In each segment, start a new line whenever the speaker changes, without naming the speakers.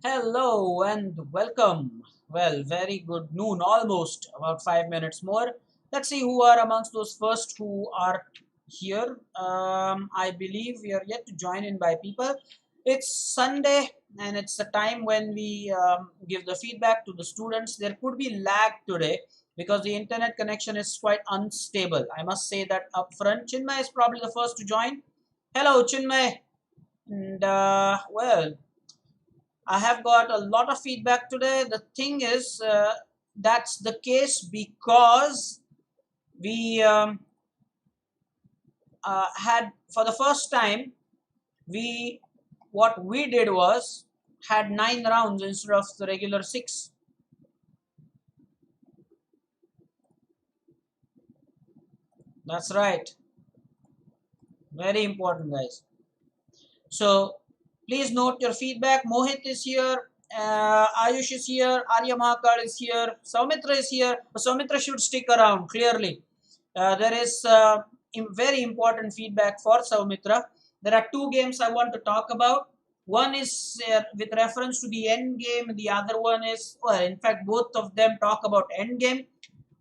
Hello and welcome. Well, very good noon, almost about 5 minutes more. Let's see who are amongst those first who are here. I believe we are yet to join in by people. It's Sunday and it's the time when we give the feedback to the students. There could be lag today because the internet connection is quite unstable. I must say that up front. Chinmay is probably the first to join. Hello, Chinmay. And I have got a lot of feedback today. The thing is, that's the case because we had, for the first time, we what we did was had 9 rounds instead of the regular 6. That's right. Very important, guys. So please note your feedback. Mohit is here. Ayush is here. Arya Mahakal is here. Saumitra is here. Saumitra should stick around, clearly. There is very important feedback for Saumitra. There are two games I want to talk about. One is with reference to the end game. The other one is, well, in fact, both of them talk about end game.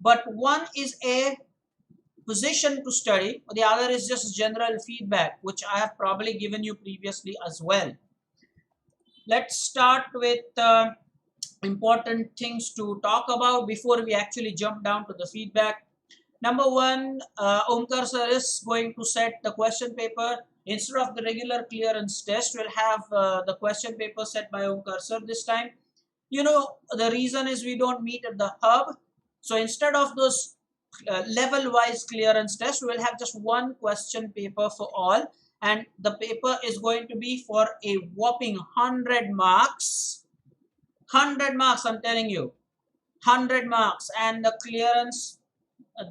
But one is a position to study. The other is just general feedback, which I have probably given you previously as well. Let's start with important things to talk about before we actually jump down to the feedback. Number one, Omkar sir is going to set the question paper. Instead of the regular clearance test, we'll have the question paper set by Omkar sir this time. You know, the reason is we don't meet at the hub. So instead of those level-wise clearance tests, we'll have just one question paper for all. And the paper is going to be for a whopping 100 marks. 100 marks, I'm telling you. 100 marks. And the clearance,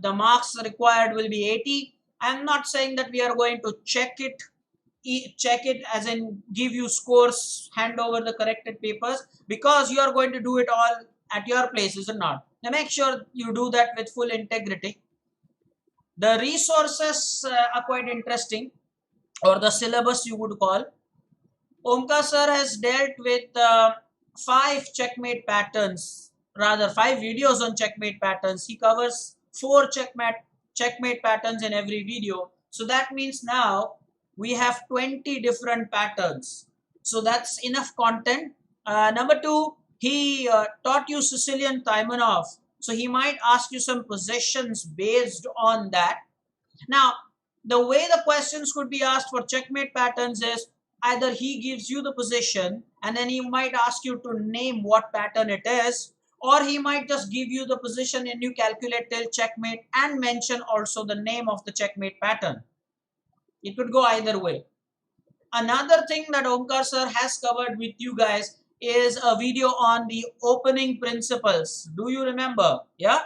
the marks required will be 80. I'm not saying that we are going to check it as in give you scores, hand over the corrected papers, because you are going to do it all at your place, is it not? Now make sure you do that with full integrity. The resources are quite interesting, or the syllabus you would call. Omkar sir has dealt with 5 checkmate patterns, rather 5 videos on checkmate patterns. He covers 4 checkmate patterns in every video. So that means now we have 20 different patterns. So that's enough content. Number 2, he taught you Sicilian Taimanov. So he might ask you some positions based on that. Now, the way the questions could be asked for checkmate patterns is either he gives you the position and then he might ask you to name what pattern it is, or he might just give you the position and you calculate till checkmate and mention also the name of the checkmate pattern. It could go either way. Another thing that Omkar sir has covered with you guys is a video on the opening principles. Do you remember? Yeah?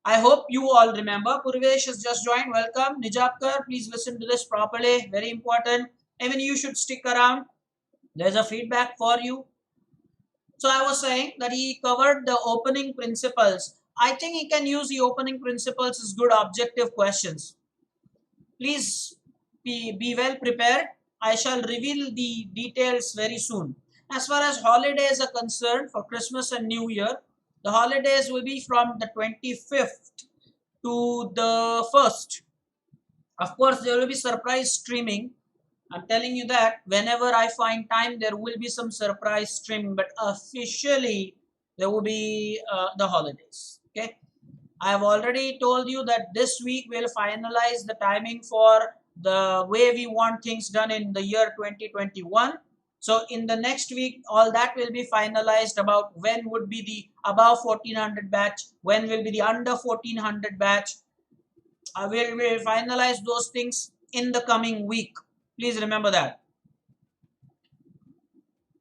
I hope you all remember. Purvesh has just joined. Welcome. Nijapkar, please listen to this properly. Very important. Even you should stick around. There's a feedback for you. So I was saying that he covered the opening principles. I think he can use the opening principles as good objective questions. Please be well prepared. I shall reveal the details very soon. As far as holidays are concerned, for Christmas and New Year, the holidays will be from the 25th to the 1st. Of course, there will be surprise streaming. I'm telling you that whenever I find time, there will be some surprise streaming, but officially there will be the holidays. Okay. I have already told you that this week we'll finalize the timing for the way we want things done in the year 2021. So in the next week, all that will be finalized about when would be the above 1400 batch, when will be the under 1400 batch. We'll finalize those things in the coming week. Please remember that.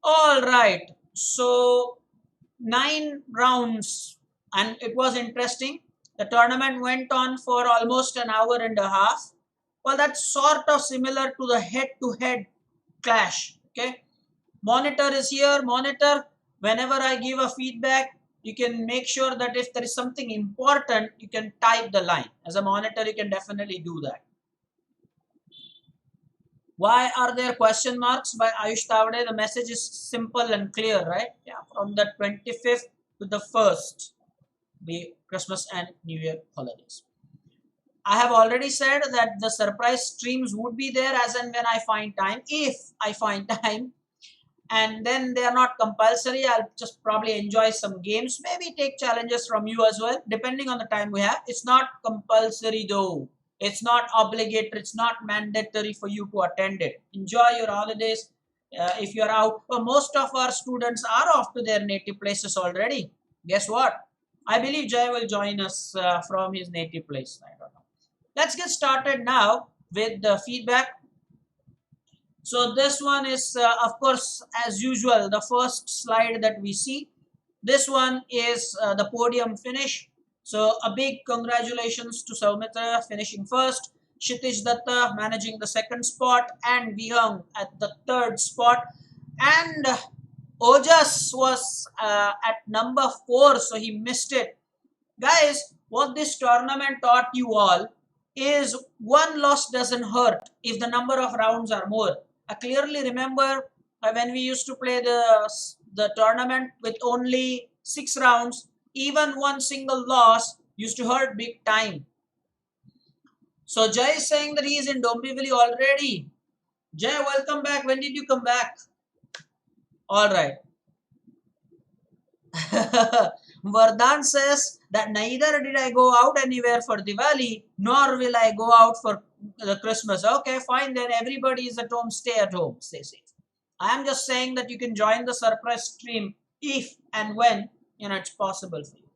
All right. So 9 rounds, and it was interesting. The tournament went on for almost an hour and a half. Well, that's sort of similar to the head-to-head clash. Okay. Monitor is here. Monitor, whenever I give a feedback, you can make sure that if there is something important, you can type the line. As a monitor, you can definitely do that. Why are there question marks by Ayush Tavade? The message is simple and clear, right? Yeah, from the 25th to the 1st, the Christmas and New Year holidays. I have already said that the surprise streams would be there as and when I find time, if I find time. And then they are not compulsory. I'll just probably enjoy some games, maybe take challenges from you as well, depending on the time we have. It's not compulsory though. It's not obligatory. It's not mandatory for you to attend it. Enjoy your holidays. If you're out, well, most of our students are off to their native places already. Guess what? I believe Jay will join us from his native place. I don't know. Let's get started now with the feedback. So this one is, of course, as usual, the first slide that we see. This one is the podium finish. So a big congratulations to Saumitra finishing first, Kshitij Datta managing the second spot, and Vihang at the third spot. And Ojas was at number 4, so he missed it. Guys, what this tournament taught you all is one loss doesn't hurt if the number of rounds are more. I clearly remember when we used to play the tournament with only 6 rounds, even one single loss used to hurt big time. So Jay is saying that he is in Dombivli already. Jay, welcome back. When did you come back? All right. Vardhan says that neither did I go out anywhere for Diwali, nor will I go out for the Christmas. Okay, fine, then everybody is at home, stay at home, stay safe. I am just saying that you can join the surprise stream if and when it's possible for you.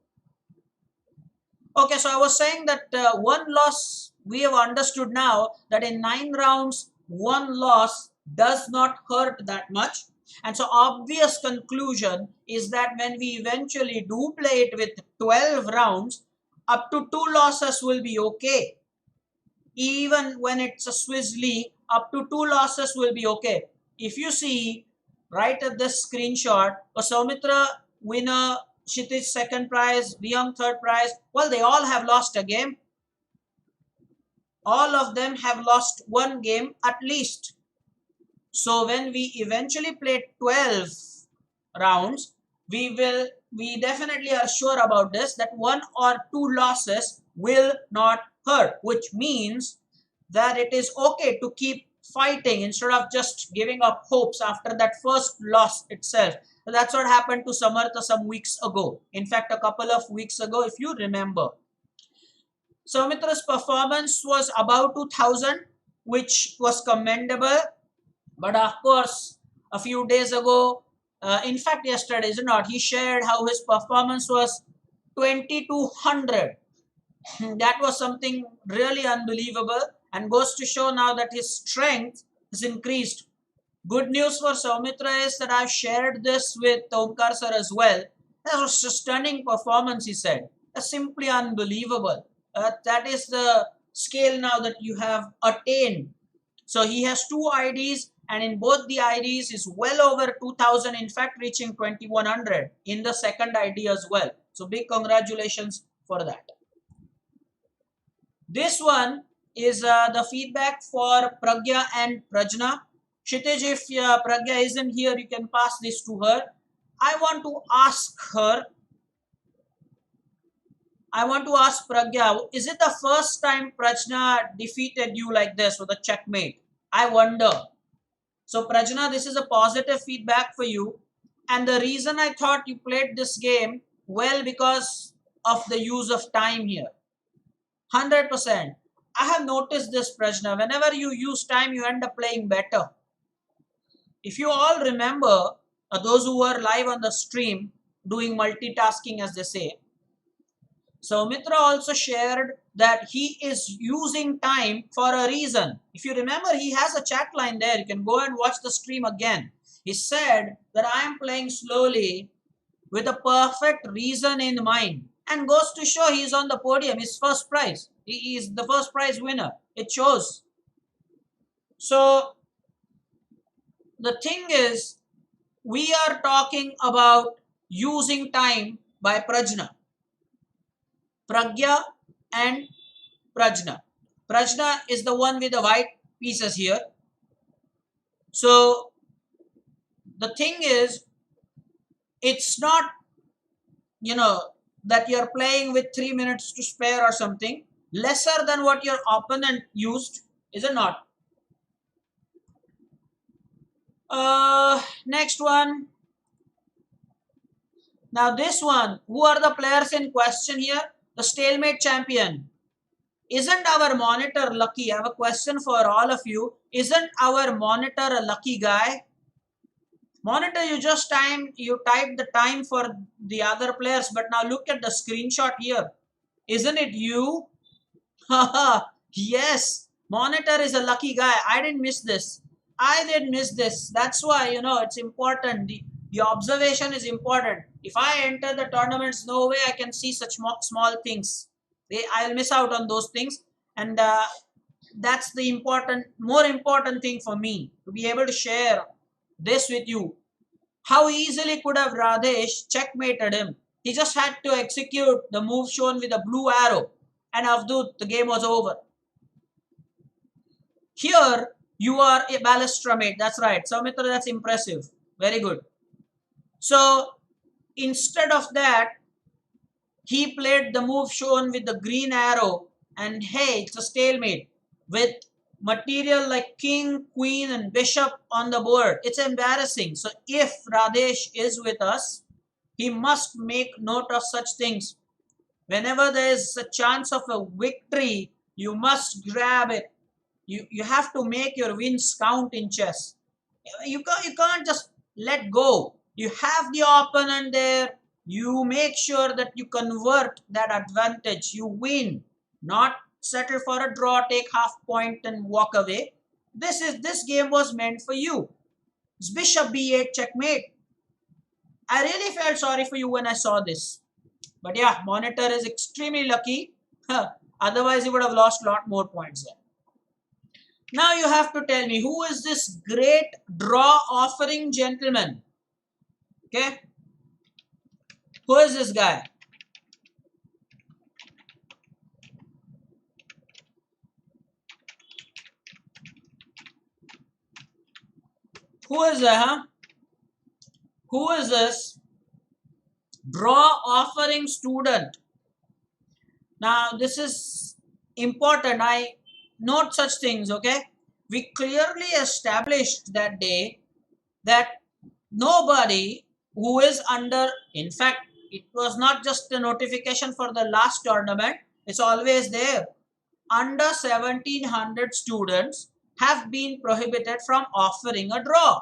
Okay, so I was saying that one loss, we have understood now that in 9 rounds, one loss does not hurt that much. And so obvious conclusion is that when we eventually do play it with 12 rounds, up to 2 losses will be okay. Even when it's a Swiss league, up to 2 losses will be okay. If you see right at this screenshot, Saumitra winner, Kshitij second prize, Vihang third prize, well, they all have lost a game. All of them have lost one game at least. So when we eventually play 12 rounds, we definitely are sure about this, that 1 or 2 losses will not hurt, which means that it is okay to keep fighting instead of just giving up hopes after that first loss itself. That's what happened to Samartha some weeks ago. In fact, a couple of weeks ago, if you remember. Saumitra's performance was about 2000, which was commendable. But of course, a few days ago, in fact yesterday, is it not, he shared how his performance was 2200. That was something really unbelievable and goes to show now that his strength is increased. Good news for Saumitra is that I've shared this with Omkar sir as well. That was a stunning performance, he said. That's simply unbelievable. That is the scale now that you have attained. So he has 2 IDs, and in both the IDs is well over 2000, in fact reaching 2100 in the second ID as well. So big congratulations for that. This one is the feedback for Pragya and Prajna. Kshitij, if Pragya isn't here, you can pass this to her. I want to ask Pragya, is it the first time Prajna defeated you like this with a checkmate? I wonder. So Prajna, this is a positive feedback for you. And the reason I thought you played this game well, because of the use of time here. 100%. I have noticed this, Prajna. Whenever you use time, you end up playing better. If you all remember, those who were live on the stream doing multitasking, as they say, so Mitra also shared that he is using time for a reason. If you remember, he has a chat line there. You can go and watch the stream again. He said that I am playing slowly with a perfect reason in mind, and goes to show he is on the podium. His first prize. He is the first prize winner. It shows. So the thing is, we are talking about using time, by Prajna. Pragya and Prajna. Prajna is the one with the white pieces here. So the thing is, it's not, you know, that you're playing with 3 minutes to spare or something. Lesser than what your opponent used, is it not? Next one. Now this one, who are the players in question here? The stalemate champion. Isn't our monitor lucky? I have a question for all of you. Isn't our monitor a lucky guy? Monitor, you typed the time for the other players, but now look at the screenshot here. Isn't it you? Haha, yes. Monitor is a lucky guy. I didn't miss this. I did miss this. That's why, it's important. The observation is important. If I enter the tournaments, no way I can see such small things. I'll miss out on those things. And that's the more important thing for me, to be able to share this with you. How easily could have Radesh checkmated him? He just had to execute the move shown with a blue arrow. And Avdut, the game was over. Here, you are a Balastra mate. That's right. Soumitra, that's impressive. Very good. So, instead of that, he played the move shown with the green arrow. And hey, it's a stalemate. With material like king, queen, and bishop on the board. It's embarrassing. So, if Radesh is with us, he must make note of such things. Whenever there is a chance of a victory, you must grab it. You have to make your wins count in chess. You can't just let go. You have the opponent there. You make sure that you convert that advantage. You win. Not settle for a draw, take half point and walk away. This game was meant for you. It's bishop b8 checkmate. I really felt sorry for you when I saw this. But yeah, monitor is extremely lucky. Otherwise, he would have lost a lot more points there. Now you have to tell me, who is this great draw offering gentleman? Okay. Who is this guy? Who is that, huh? Who is this draw offering student? Now, this is important. I note such things, okay? We clearly established that day that nobody who is under, in fact, it was not just a notification for the last tournament, it's always there. Under 1700 students have been prohibited from offering a draw.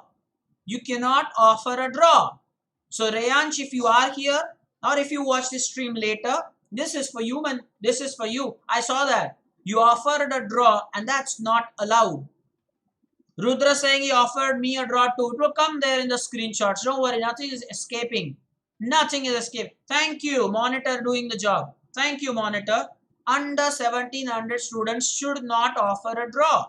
You cannot offer a draw. So Rayansh, if you are here or if you watch this stream later, this is for you, man. This is for you. I saw that. You offered a draw and that's not allowed. Rudra saying he offered me a draw too. It will come there in the screenshots. Don't worry, nothing is escaping. Nothing is escaping. Thank you, monitor, doing the job. Thank you, monitor. Under 1700 students should not offer a draw.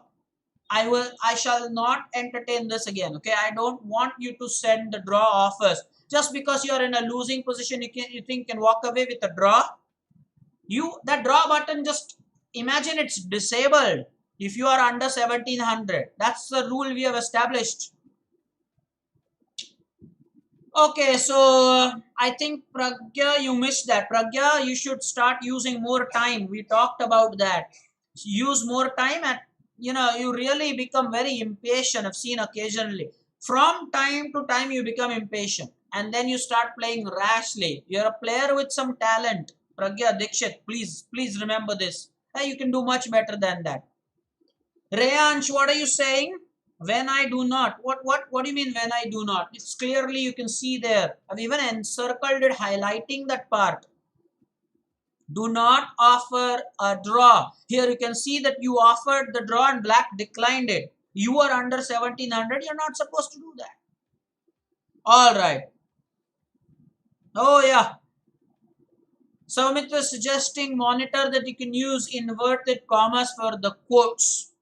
I shall not entertain this again. Okay, I don't want you to send the draw offers. Just because you are in a losing position, you think you can walk away with a draw. That draw button, just imagine it's disabled if you are under 1700. That's the rule we have established. Okay, so I think Pragya, you missed that. Pragya, you should start using more time. We talked about that. Use more time and you really become very impatient. I've seen occasionally. From time to time you become impatient and then you start playing rashly. You're a player with some talent. Pragya Dikshit, please remember this. Hey, you can do much better than that. Rayansh, what are you saying? When I do not. What do you mean when I do not? It's clearly you can see there. I've even encircled it, highlighting that part. Do not offer a draw. Here you can see that you offered the draw and black declined it. You are under 1700. You're not supposed to do that. All right. Oh yeah. Soumitra suggesting monitor that you can use inverted commas for the quotes.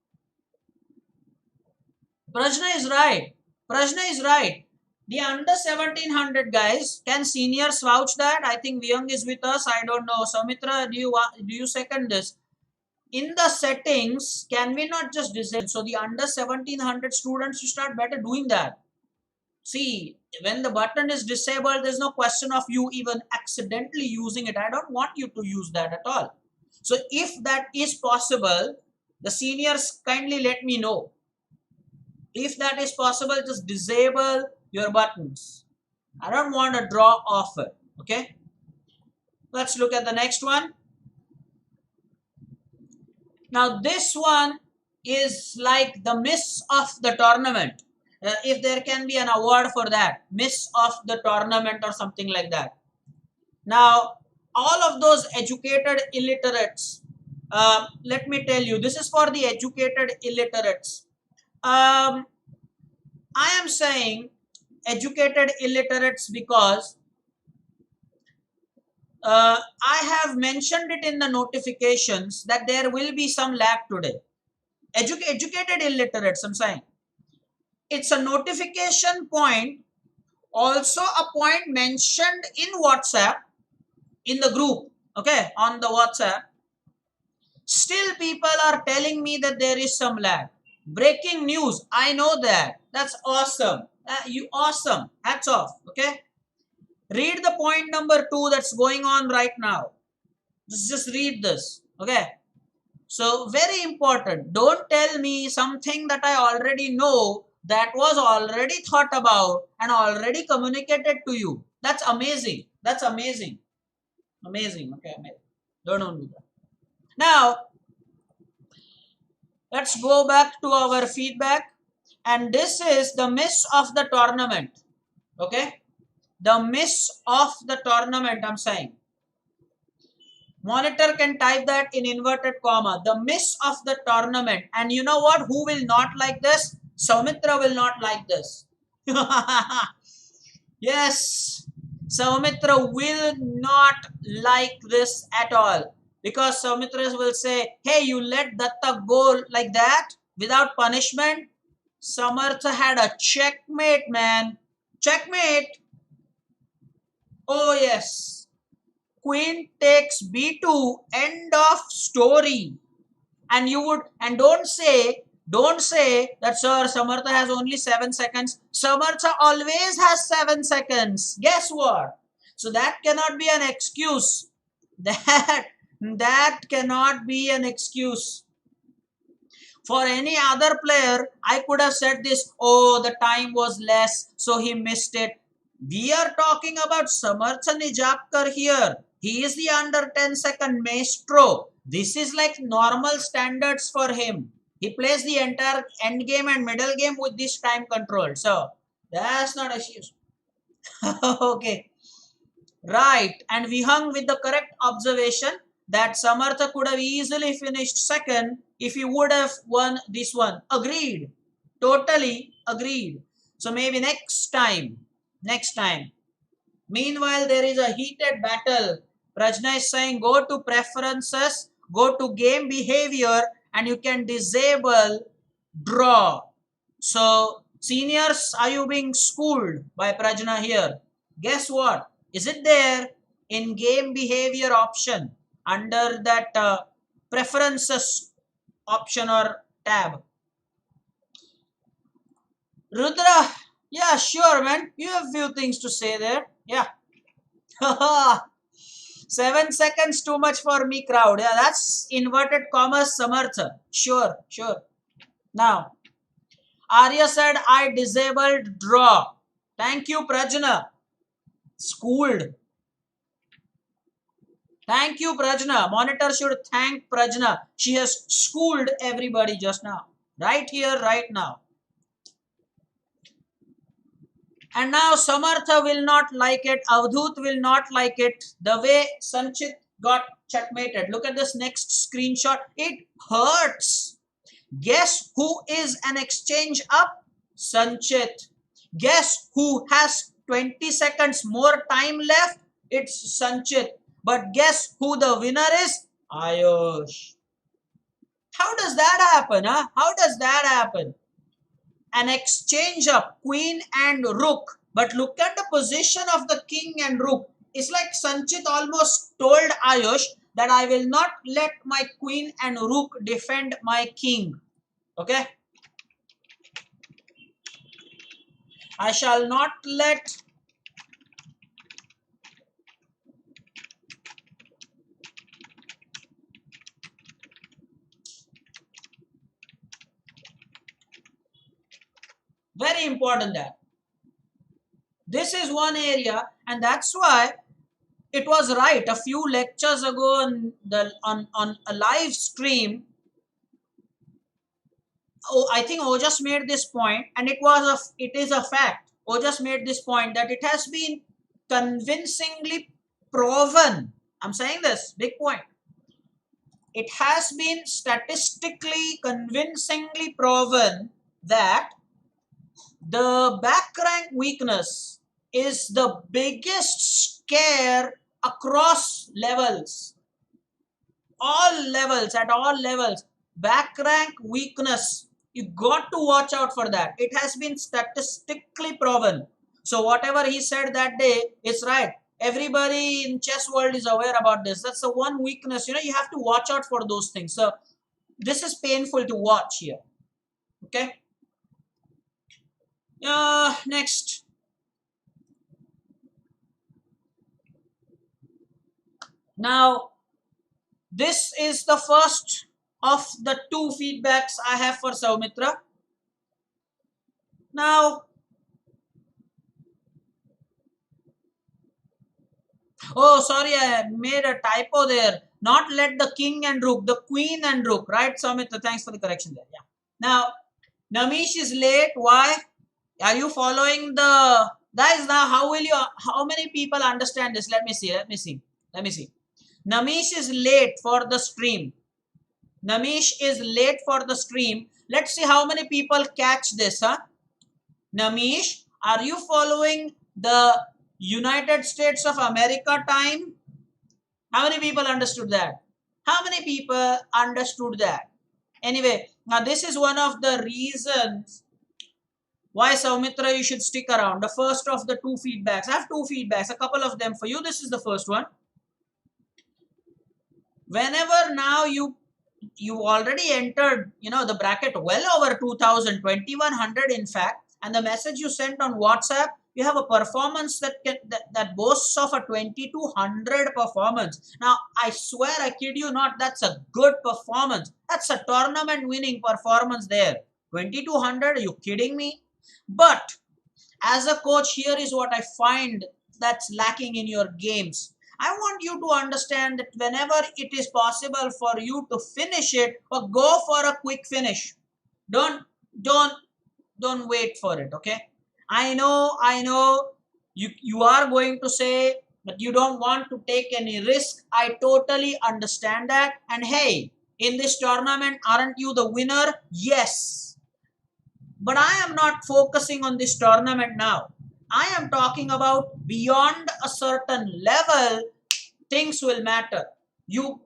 Prajna is right. Prajna is right. The under 1700 guys, can seniors vouch that? I think Vyang is with us. I don't know. Samitra, do you second this? In the settings, can we not just disable? So the under 1700 students should start better doing that. See, when the button is disabled, there's no question of you even accidentally using it. I don't want you to use that at all. So if that is possible, the seniors kindly let me know. If that is possible, just disable your buttons. I don't want a draw offer. Okay. Let's look at the next one. Now this one is like the miss of the tournament. If there can be an award for that, miss of the tournament or something like that. Now, all of those educated illiterates, let me tell you, this is for the educated illiterates. I am saying educated illiterates because I have mentioned it in the notifications that there will be some lag today. Educated illiterates, I'm saying. It's a notification point, also a point mentioned in WhatsApp, in the group, okay, on the WhatsApp. Still people are telling me that there is some lag. Breaking news, I know that. That's awesome. You awesome. Hats off, okay? Read the point number 2 that's going on right now. Just read this, okay? So very important. Don't tell me something that I already know, that was already thought about and already communicated to you. That's amazing. That's amazing. Amazing. Okay, amazing. Don't do that. Now, let's go back to our feedback. And this is the miss of the tournament. Okay. The miss of the tournament, I'm saying. Monitor can type that in inverted comma. The miss of the tournament. And you know what? Who will not like this? Soumitra will not like this. Yes. Soumitra will not like this at all. Because Soumitra will say, hey, you let Datta go like that without punishment. Samartha had a checkmate, man. Checkmate. Oh, yes. Queen takes b2, end of story. And you would, and don't say that, sir, Samartha has only 7 seconds. Samartha always has 7 seconds. Guess what? So that cannot be an excuse. That cannot be an excuse. For any other player, I could have said this, oh, the time was less, so he missed it. We are talking about Samartha Nijapkar here. He is the under 10-second maestro. This is like normal standards for him. He plays the entire end game and middle game with this time control. So, that's not a issue. Okay. Right. And we hung with the correct observation that Samartha could have easily finished second if he would have won this one. Agreed. Totally agreed. So maybe next time. Meanwhile, there is a heated battle. Prajna is saying go to preferences, go to game behavior, and you can disable draw. So seniors, are you being schooled by Prajna here? Guess what? Is it there in game behavior option under that preferences option or tab? Rudra, yeah, sure, man. You have few things to say there. Yeah. 7 seconds too much for me, crowd. Yeah, that's inverted commas Samartha. Sure. Now, Arya said, I disabled draw. Thank you, Prajna. Schooled. Thank you, Prajna. Monitor should thank Prajna. She has schooled everybody just now. Right here, right now. And now Samartha will not like it. Avdut will not like it. The way Sanchit got checkmated. Look at this next screenshot. It hurts. Guess who is an exchange up? Sanchit. Guess who has 20 seconds more time left? It's Sanchit. But guess who the winner is? Ayush. How does that happen? Huh? How does that happen? An exchange up, queen and rook. But look at the position of the king and rook. It's like Sanchit almost told Ayush that I will not let my queen and rook defend my king. Okay? I shall not let very important that this is one area, and that's why it was right a few lectures ago on a live stream. Oh, I think Ojas made this point, and it is a fact. Ojas made this point that it has been convincingly proven. I'm saying this big point. It has been statistically convincingly proven that the back rank weakness is the biggest scare across levels. All levels, at all levels. Back rank weakness. You got to watch out for that. It has been statistically proven. So whatever he said that day is right. Everybody in chess world is aware about this. That's the one weakness. You have to watch out for those things. So this is painful to watch here. Okay. Next. Now, this is the first of the two feedbacks I have for Saumitra. Now, oh, sorry, I made a typo there. Not let the king and rook, the queen and rook, right, Saumitra? Thanks for the correction there. Yeah. Now, Namish is late. Why? Are you following the guys? Now, how many people understand this? Let me see. Namish is late for the stream. Namish is late for the stream. Let's see how many people catch this, huh? Namish, are you following the United States of America time? How many people understood that? How many people understood that? Anyway, now this is one of the reasons why, Saumitra, you should stick around. The first of the two feedbacks. I have two feedbacks, a couple of them for you. This is the first one. Whenever now you already entered, the bracket well over 2000, 2100 in fact, and the message you sent on WhatsApp, you have a performance that boasts of a 2200 performance. Now, I swear, I kid you not, that's a good performance. That's a tournament winning performance there. 2200, are you kidding me? But as a coach, here is what I find that's lacking in your games. I want you to understand that whenever it is possible for you to finish it, or go for a quick finish. Don't wait for it, okay? I know you are going to say that you don't want to take any risk. I totally understand that. And hey, in this tournament, aren't you the winner? Yes. But I am not focusing on this tournament now. I am talking about beyond a certain level, things will matter. You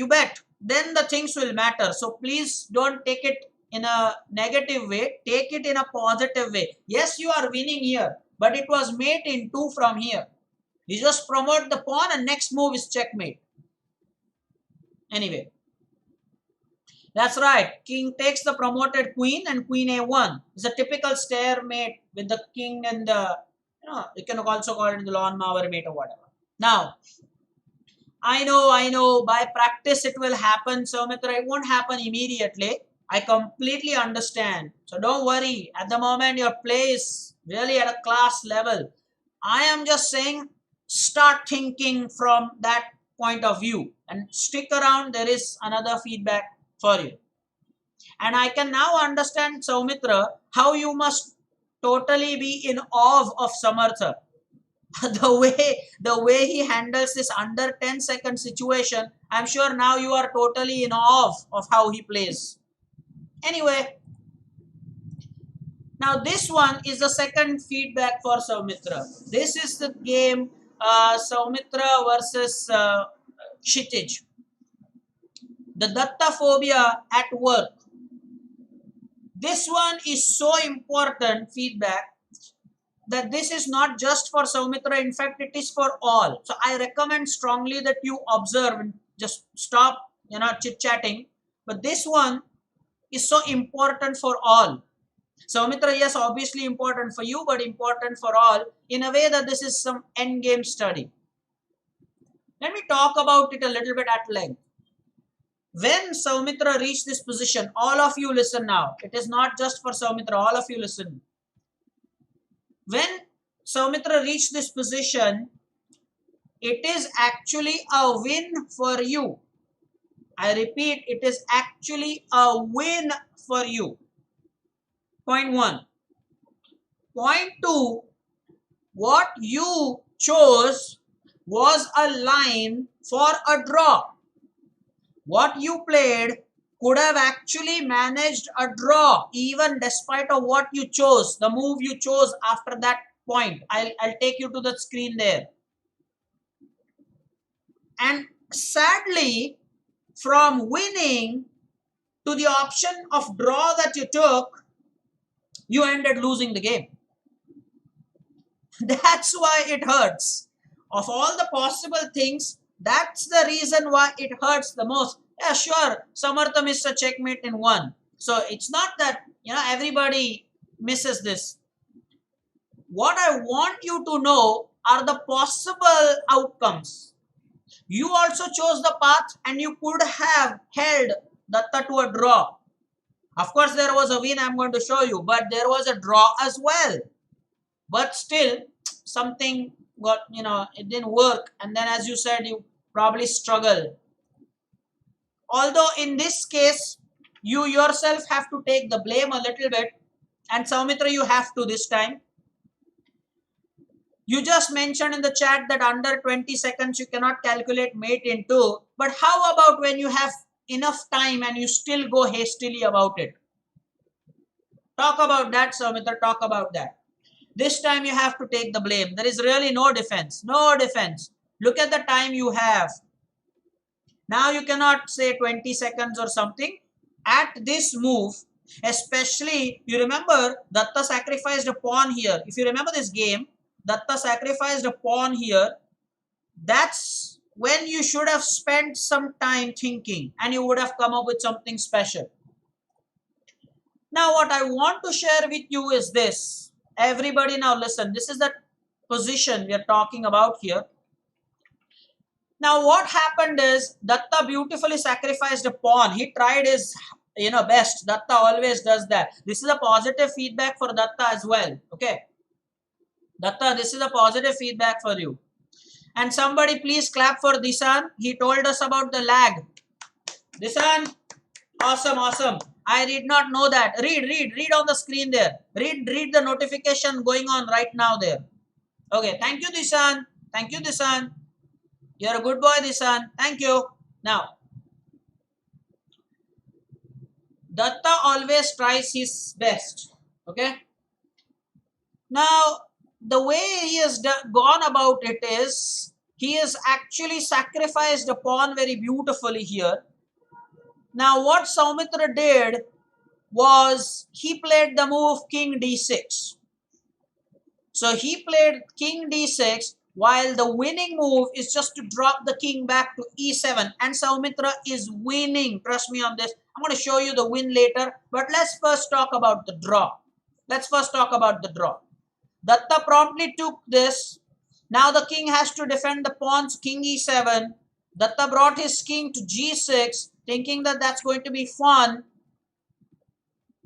bet. Then the things will matter. So please don't take it in a negative way. Take it in a positive way. Yes, you are winning here, but it was mate in two from here. You just promote the pawn and next move is checkmate. Anyway. That's right. King takes the promoted queen and queen a1. It's a typical stalemate with the king and the, you can also call it the lawnmower mate or whatever. Now, I know, by practice it will happen. So, Mitra, it won't happen immediately. I completely understand. So don't worry. At the moment, your play is really at a class level. I am just saying, start thinking from that point of view and stick around. There is another feedback for you. And I can now understand, Saumitra, how you must totally be in awe of Samartha. the way he handles this under 10-second situation, I'm sure now you are totally in awe of how he plays. Anyway, now this one is the second feedback for Saumitra. This is the game Saumitra versus Kshitij. The Datta phobia at work. This one is so important feedback. that this is not just for Soumitra. In fact, it is for all. So I recommend strongly that you observe and just stop, chit chatting. But this one is so important for all. Soumitra, yes, obviously important for you, but important for all in a way that this is some end game study. Let me talk about it a little bit at length. When Soumitra reached this position, all of you listen now. It is not just for Soumitra, all of you listen. When Soumitra reached this position, it is actually a win for you. I repeat, it is actually a win for you. Point 1. Point 2, what you chose was a line for a draw. What you played could have actually managed a draw even despite of what you chose, the move you chose after that point. I'll take you to the screen there. And sadly, from winning to the option of draw that you took, you ended losing the game. That's why it hurts. Of all the possible things, that's the reason why it hurts the most. Yeah, sure, Samartha missed a checkmate in one. So it's not that, everybody misses this. What I want you to know are the possible outcomes. You also chose the path and you could have held Datta to a draw. Of course, there was a win I'm going to show you, but there was a draw as well. But still, something got, it didn't work. And then, as you said, you probably struggle. Although in this case, you yourself have to take the blame a little bit. And Soumitra, you have to this time. You just mentioned in the chat that under 20 seconds, you cannot calculate mate in 2. But how about when you have enough time and you still go hastily about it? Talk about that, Soumitra, talk about that. This time you have to take the blame. There is really no defense. No defense. Look at the time you have. Now you cannot say 20 seconds or something. At this move, especially, you remember Datta sacrificed a pawn here. If you remember this game, Datta sacrificed a pawn here. That's when you should have spent some time thinking and you would have come up with something special. Now what I want to share with you is this. Everybody now listen. This is the position we are talking about here. Now what happened is Datta beautifully sacrificed a pawn. He tried his best. Datta always does that. This is a positive feedback for Datta as well. Okay. Datta, this is a positive feedback for you. And somebody please clap for Disan. He told us about the lag. Disan, awesome, awesome. I did not know that. Read on the screen there. Read the notification going on right now there. Okay, thank you, Disan. Thank you, Disan. You're a good boy, Disan. Thank you. Now, Datta always tries his best. Okay. Now, the way he has gone about it is, he has actually sacrificed a pawn very beautifully here. Now, what Soumitra did was, he played the move King D6. So, he played King D6, while the winning move is just to drop the king back to E7. And Soumitra is winning. Trust me on this. I'm going to show you the win later. But let's first talk about the draw. Datta promptly took this. Now the king has to defend the pawns, King E7. Datta brought his king to G6, thinking that that's going to be fun.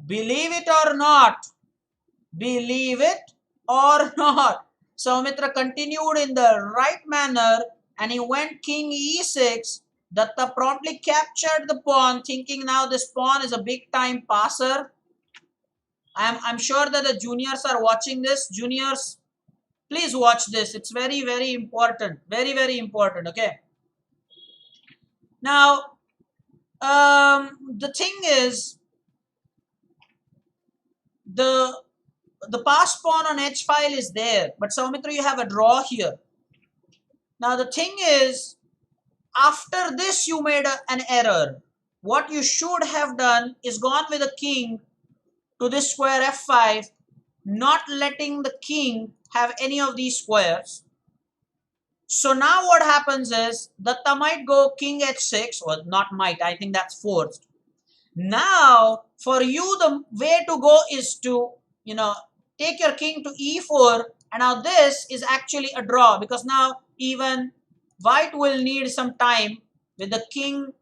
Believe it or not, Soumitra continued in the right manner and he went King E6. Datta promptly captured the pawn, thinking now this pawn is a big time passer. I'm sure that the juniors are watching this. Juniors, please watch this. It's very, very important. Very, very important. Okay. Now, the thing is, the pass pawn on h file is there, but Soumitra, you have a draw here. Now, the thing is, after this, you made an error. What you should have done is gone with a king to this square f5. not letting the king have any of these squares. So now what happens is Datta might go king h6, or not might, I think that's forced. Now for you the way to go is to, take your king to e4, and now this is actually a draw, because now even white will need some time with the king,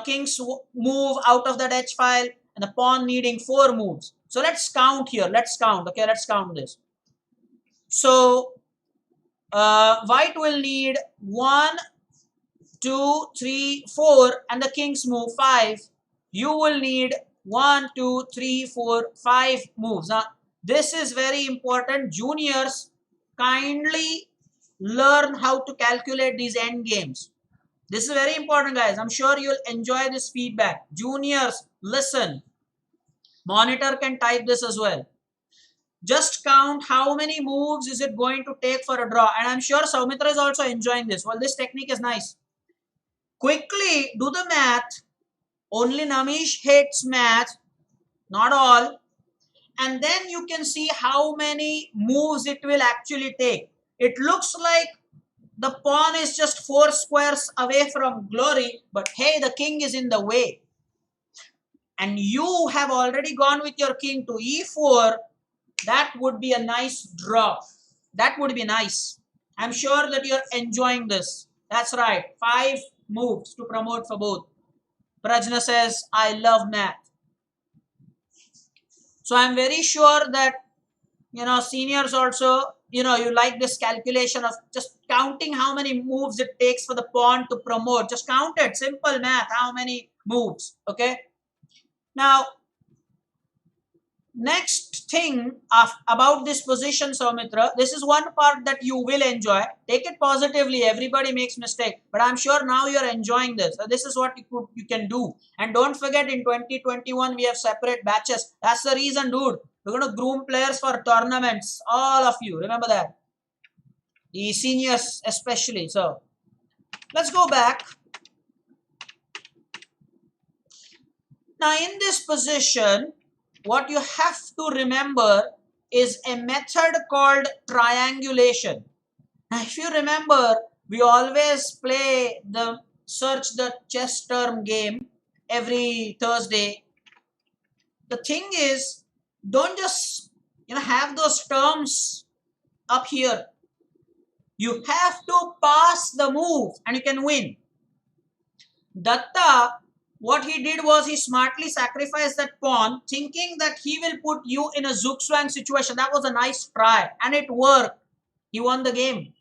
king's move out of that h file and the pawn needing 4 moves. So let's count here. Let's count. Okay, let's count this. So white will need 1, 2, 3, 4, and the king's move 5. You will need 1, 2, 3, 4, 5 moves. Now, this is very important. Juniors, kindly learn how to calculate these end games. This is very important, guys. I'm sure you'll enjoy this feedback. Juniors, listen. Monitor can type this as well. Just count how many moves is it going to take for a draw. And I'm sure Saumitra is also enjoying this. Well, this technique is nice. Quickly do the math. Only Namish hates math, not all. And then you can see how many moves it will actually take. It looks like the pawn is just 4 squares away from glory, but hey, the king is in the way. And you have already gone with your king to e4. That would be a nice draw. That would be nice. I'm sure that you're enjoying this. That's right. 5 moves to promote for both. Prajna says, I love math. So I'm very sure that, seniors also, you like this calculation of just counting how many moves it takes for the pawn to promote. Just count it. Simple math. How many moves? Okay. Now, next thing about this position, Saumitra, this is one part that you will enjoy. Take it positively. Everybody makes mistake, but I'm sure now you're enjoying this. This is what you can do. And don't forget, in 2021 we have separate batches. That's the reason, dude. We're going to groom players for tournaments. All of you, remember that. The seniors especially. So let's go back. Now in this position, what you have to remember is a method called triangulation. Now, if you remember, we always play the search the chess term game every Thursday. The thing is, don't just have those terms up here. You have to pass the move and you can win. Datta, what he did was he smartly sacrificed that pawn, thinking that he will put you in a zugzwang situation. That was a nice try and it worked. He won the game.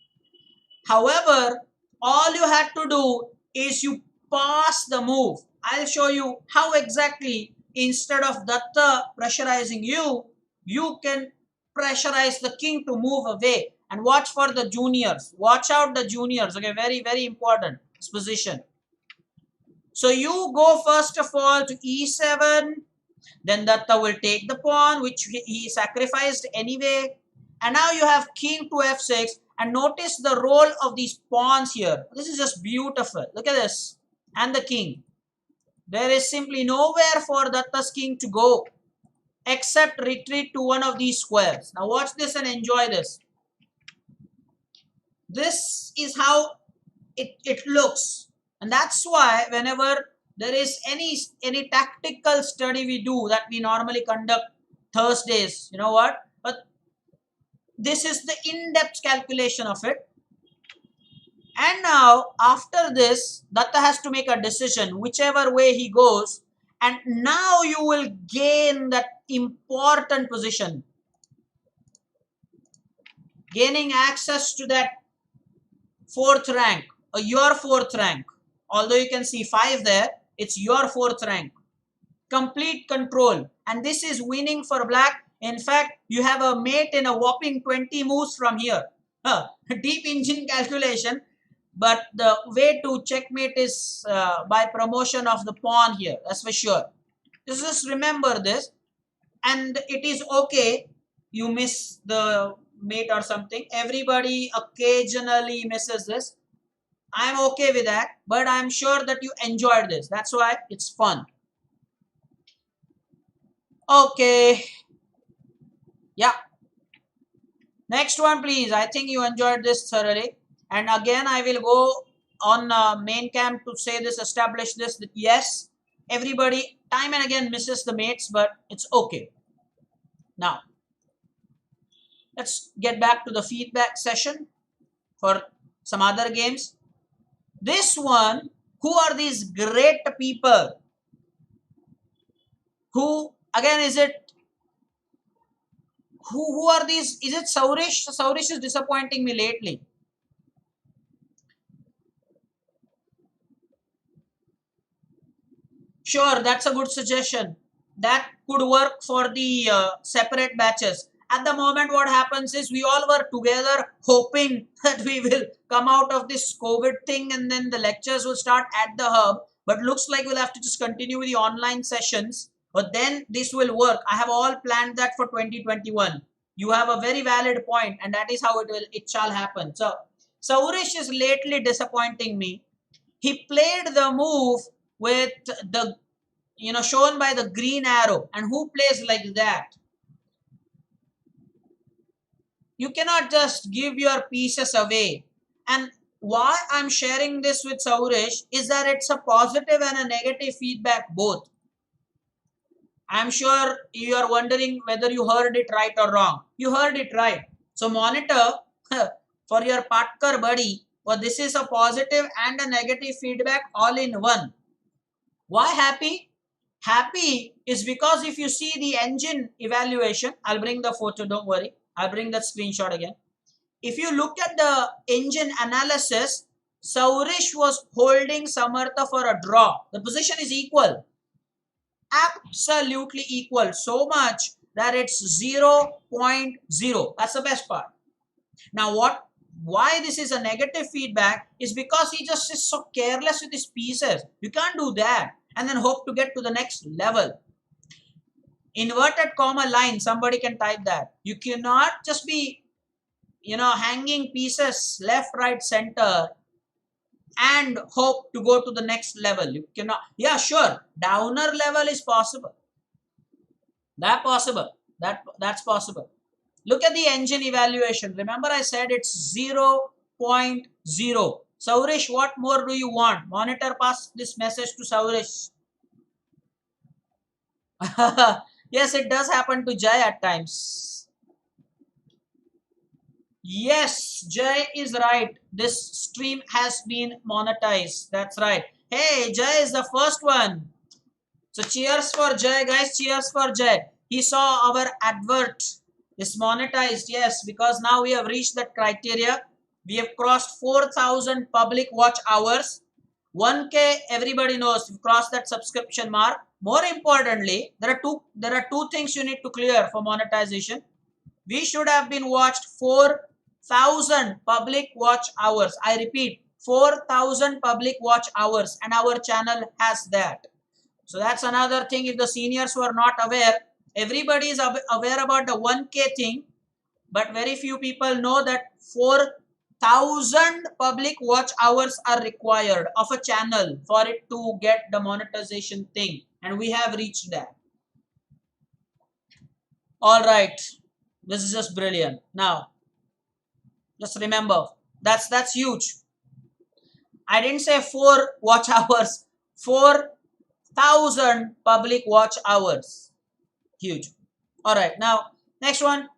However, all you had to do is you pass the move. I'll show you how exactly, instead of Datta pressurizing you, you can pressurize the king to move away. And watch for the juniors. Watch out the juniors. Okay, very, very important. This position. So you go first of all to e7, then Datta will take the pawn, which he sacrificed anyway. And now you have king to f6, and notice the role of these pawns here. This is just beautiful. Look at this. And the king. There is simply nowhere for Datta's king to go except retreat to one of these squares. Now watch this and enjoy this. This is how it looks. And that's why whenever there is any tactical study we do that we normally conduct Thursdays, you know what? But this is the in-depth calculation of it. And now after this, Datta has to make a decision whichever way he goes. And now you will gain that important position. Gaining access to that 4th rank, or your 4th rank. Although you can see 5 there, it's your 4th rank. Complete control. And this is winning for black. In fact, you have a mate in a whopping 20 moves from here. Deep engine calculation. But the way to checkmate is by promotion of the pawn here. That's for sure. Just remember this. And it is okay. You miss the mate or something. Everybody occasionally misses this. I'm okay with that, but I'm sure that you enjoyed this. That's why it's fun. Okay. Yeah. Next one, please. I think you enjoyed this thoroughly. And again, I will go on main cam to say this, establish this, that yes, everybody time and again misses the mates, but it's okay. Now, let's get back to the feedback session for some other games. This one, who are these great people? Who, again, is it, who are these? Is it Saurish? Saurish is disappointing me lately. Sure, that's a good suggestion. That could work for the separate batches. At the moment, what happens is we all were together hoping that we will come out of this COVID thing and then the lectures will start at the hub. But looks like we'll have to just continue with the online sessions. But then this will work. I have all planned that for 2021. You have a very valid point, and that is how it shall happen. So Saurish is lately disappointing me. He played the move with the, shown by the green arrow, and who plays like that? You cannot just give your pieces away. And why I'm sharing this with Saurish is that it's a positive and a negative feedback both. I'm sure you are wondering whether you heard it right or wrong. You heard it right. So monitor for your Patkar buddy, well, this is a positive and a negative feedback all in one. Why happy? Happy is because if you see the engine evaluation, I'll bring the photo, don't worry. I'll bring that screenshot again. If you look at the engine analysis, Saurish was holding Samartha for a draw. The position is equal. Absolutely equal. So much that it's 0.0. That's the best part. Now why this is a negative feedback is because he just is so careless with his pieces. You can't do that and then hope to get to the next level. Inverted comma line, somebody can type that. You cannot just be, hanging pieces left, right, center and hope to go to the next level. You cannot. Yeah, sure. Downer level is possible. That's possible. Look at the engine evaluation. Remember I said it's 0.0. Saurish, what more do you want? Monitor, pass this message to Saurish. Yes, it does happen to Jay at times. Yes, Jay is right. This stream has been monetized. That's right. Hey, Jay is the first one. So cheers for Jay, guys. Cheers for Jay. He saw our advert. It's monetized, yes, because now we have reached that criteria. We have crossed 4,000 public watch hours. 1K, everybody knows we've crossed that subscription mark. More importantly, there are two things you need to clear for monetization. We should have been watched 4,000 public watch hours. I repeat, 4,000 public watch hours, and our channel has that. So that's another thing. If the seniors were not aware, everybody is aware about the 1K thing, but very few people know that 4,000 public watch hours are required of a channel for it to get the monetization thing, and we have reached that. All right, this is just brilliant. Now, just remember, that's huge. I didn't say 4 watch hours, 4,000 public watch hours. Huge. All right, now next one.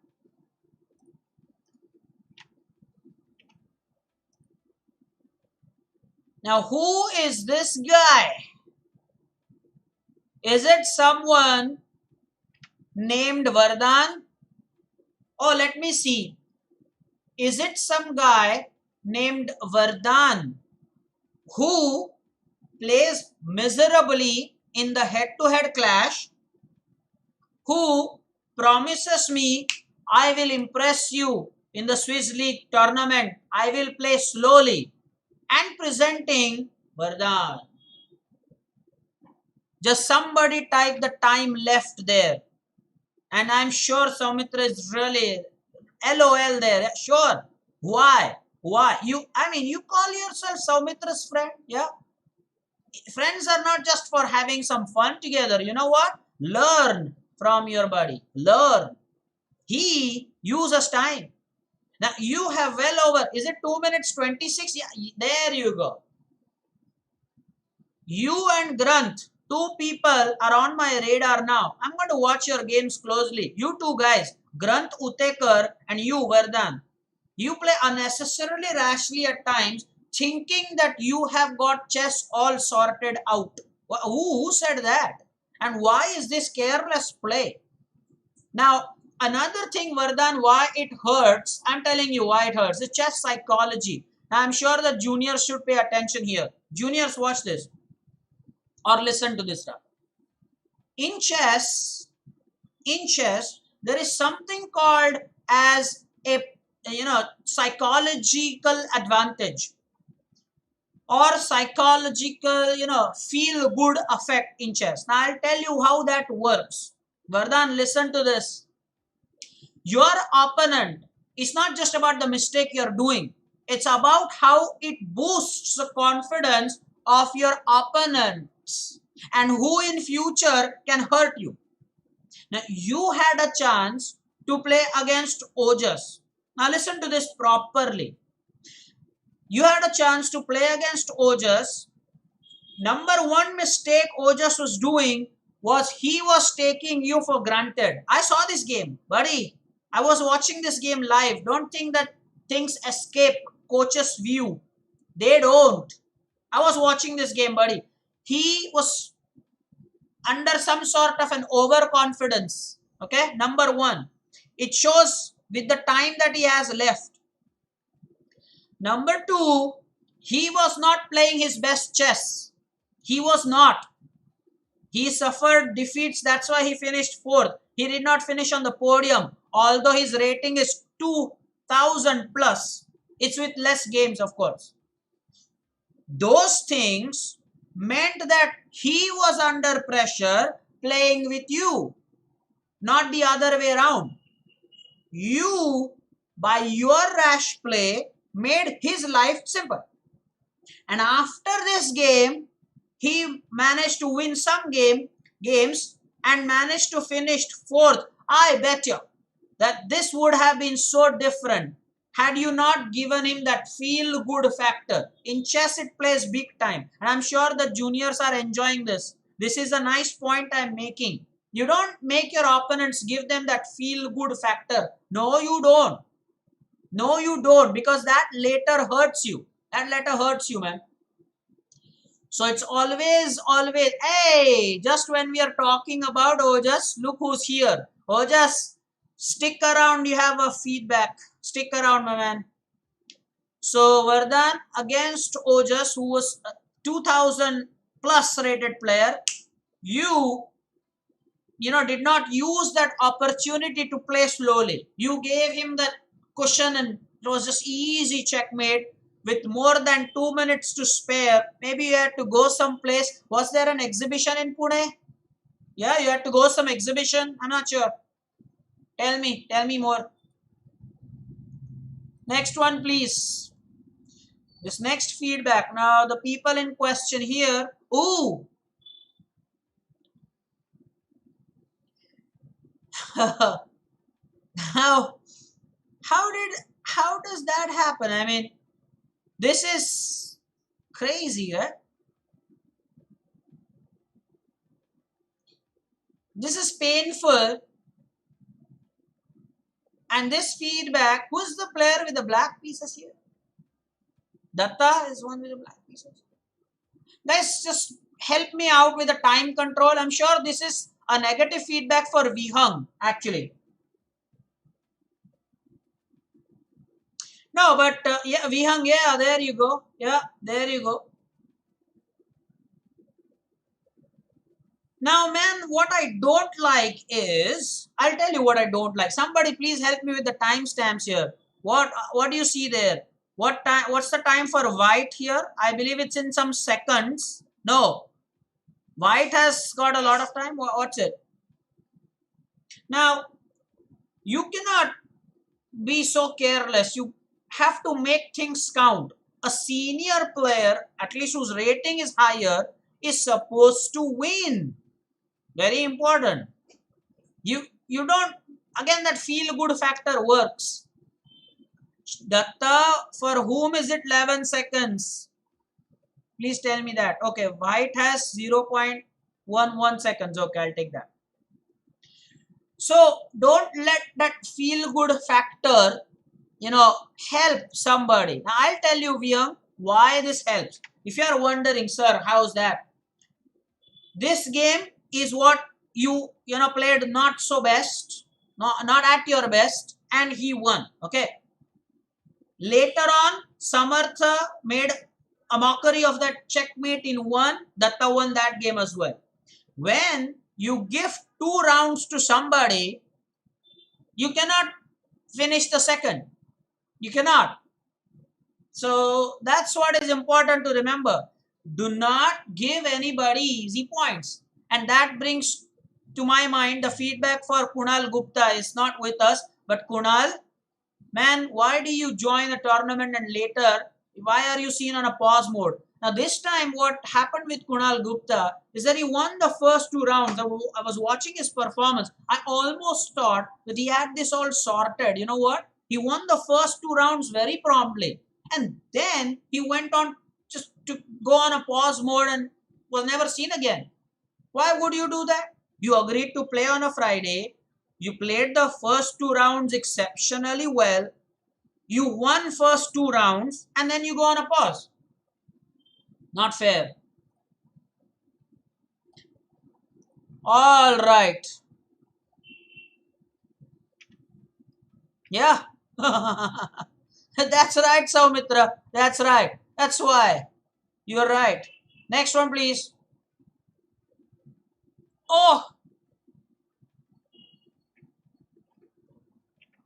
Now, who is this guy? Is it someone named Vardhan? Oh, let me see. Is it some guy named Vardhan who plays miserably in the head-to-head clash, who promises me, I will impress you in the Swiss League tournament, I will play slowly, and presenting Vardhan? Just somebody type the time left there. And I'm sure Soumitra is really LOL there. Sure. Why? Why? You call yourself Soumitra's friend? Yeah. Friends are not just for having some fun together. You know what? Learn from your buddy. Learn. He uses time. Now you have well over, is it 2 minutes 26? Yeah, there you go. You and Granth, two people are on my radar now. I'm going to watch your games closely. You two guys, Granth Utekar and you, Vardhan. You play unnecessarily rashly at times, thinking that you have got chess all sorted out. Who said that? And why is this careless play? Now, another thing, Vardhan, why it hurts, I'm telling you why it hurts. It's chess psychology. Now, I'm sure that juniors should pay attention here. Juniors, watch this or listen to this stuff. In chess, there is something called as a psychological advantage or psychological feel good effect in chess. Now I'll tell you how that works. Vardhan, listen to this. Your opponent is not just about the mistake you're doing. It's about how it boosts the confidence of your opponents and who in future can hurt you. Now you had a chance to play against Ojas. Now listen to this properly. You had a chance to play against Ojas. Number one mistake Ojas was doing was he was taking you for granted. I saw this game, buddy. I was watching this game live. Don't think that things escape coach's view. They don't. I was watching this game, buddy. He was under some sort of an overconfidence. Okay, number one. It shows with the time that he has left. Number two, he was not playing his best chess. He was not. He suffered defeats. That's why he finished fourth. He did not finish on the podium. Although his rating is 2000 plus. It's with less games, of course. Those things meant that he was under pressure playing with you. Not the other way around. You, by your rash play, made his life simple. And after this game, he managed to win some games and managed to finish fourth. I bet you that this would have been so different had you not given him that feel good factor. In chess, it plays big time. And I'm sure the juniors are enjoying this. This is a nice point I'm making. You don't make your opponents give them that feel good factor. No, you don't. No, you don't, because that later hurts you. That later hurts you, man. So it's always, hey, just when we are talking about Ojas, look who's here. Ojas, stick around, you have a feedback. Stick around, my man. So Vardhan against Ojas, who was a 2000 plus rated player, you did not use that opportunity to play slowly. You gave him that cushion and it was just easy checkmate with more than 2 minutes to spare. Maybe you had to go someplace. Was there an exhibition in Pune? Yeah, you had to go some exhibition. I'm not sure. Tell me more. Next one, please. This next feedback. Now, the people in question here. Ooh. Now, how does that happen? I mean, this is crazy, right? This is painful. And this feedback, who's the player with the black pieces here? Datta is one with the black pieces. Guys, just help me out with the time control. I'm sure this is a negative feedback for Vihang, actually. No, but yeah, Vihang, yeah, there you go. Yeah, there you go. Now, man, what I don't like is, I'll tell you what I don't like. Somebody please help me with the timestamps here. What do you see there? What time? What's the time for white here? I believe it's in some seconds. No, white has got a lot of time. What's it? Now, you cannot be so careless. You have to make things count. A senior player, at least whose rating is higher, is supposed to win. Very important. You don't again that feel good factor works. Datta, for whom is it 11 seconds? Please tell me that. Okay, white has 0.11 seconds. Okay, I'll take that. So don't let that feel good factor, help somebody. Now I'll tell you, Vyang, why this helps. If you are wondering, sir, how's that? This game is what you played not so best, not at your best, and he won. Okay. Later on, Samartha made a mockery of that checkmate in one. Datta won that game as well. When you give 2 rounds to somebody, you cannot finish the second. You cannot. So that's what is important to remember. Do not give anybody easy points. And that brings to my mind the feedback for Kunal Gupta is not with us, but Kunal, man, why do you join a tournament and later, why are you seen on a pause mode? Now this time what happened with Kunal Gupta is that he won the first 2 rounds. I was watching his performance. I almost thought that he had this all sorted. You know what? He won the first 2 rounds very promptly. And then he went on just to go on a pause mode and was never seen again. Why would you do that? You agreed to play on a Friday. You played the first 2 rounds exceptionally well. You won first 2 rounds and then you go on a pause. Not fair. All right. Yeah. That's right, Saumitra. That's right. That's why. You're right. Next one, please. Oh.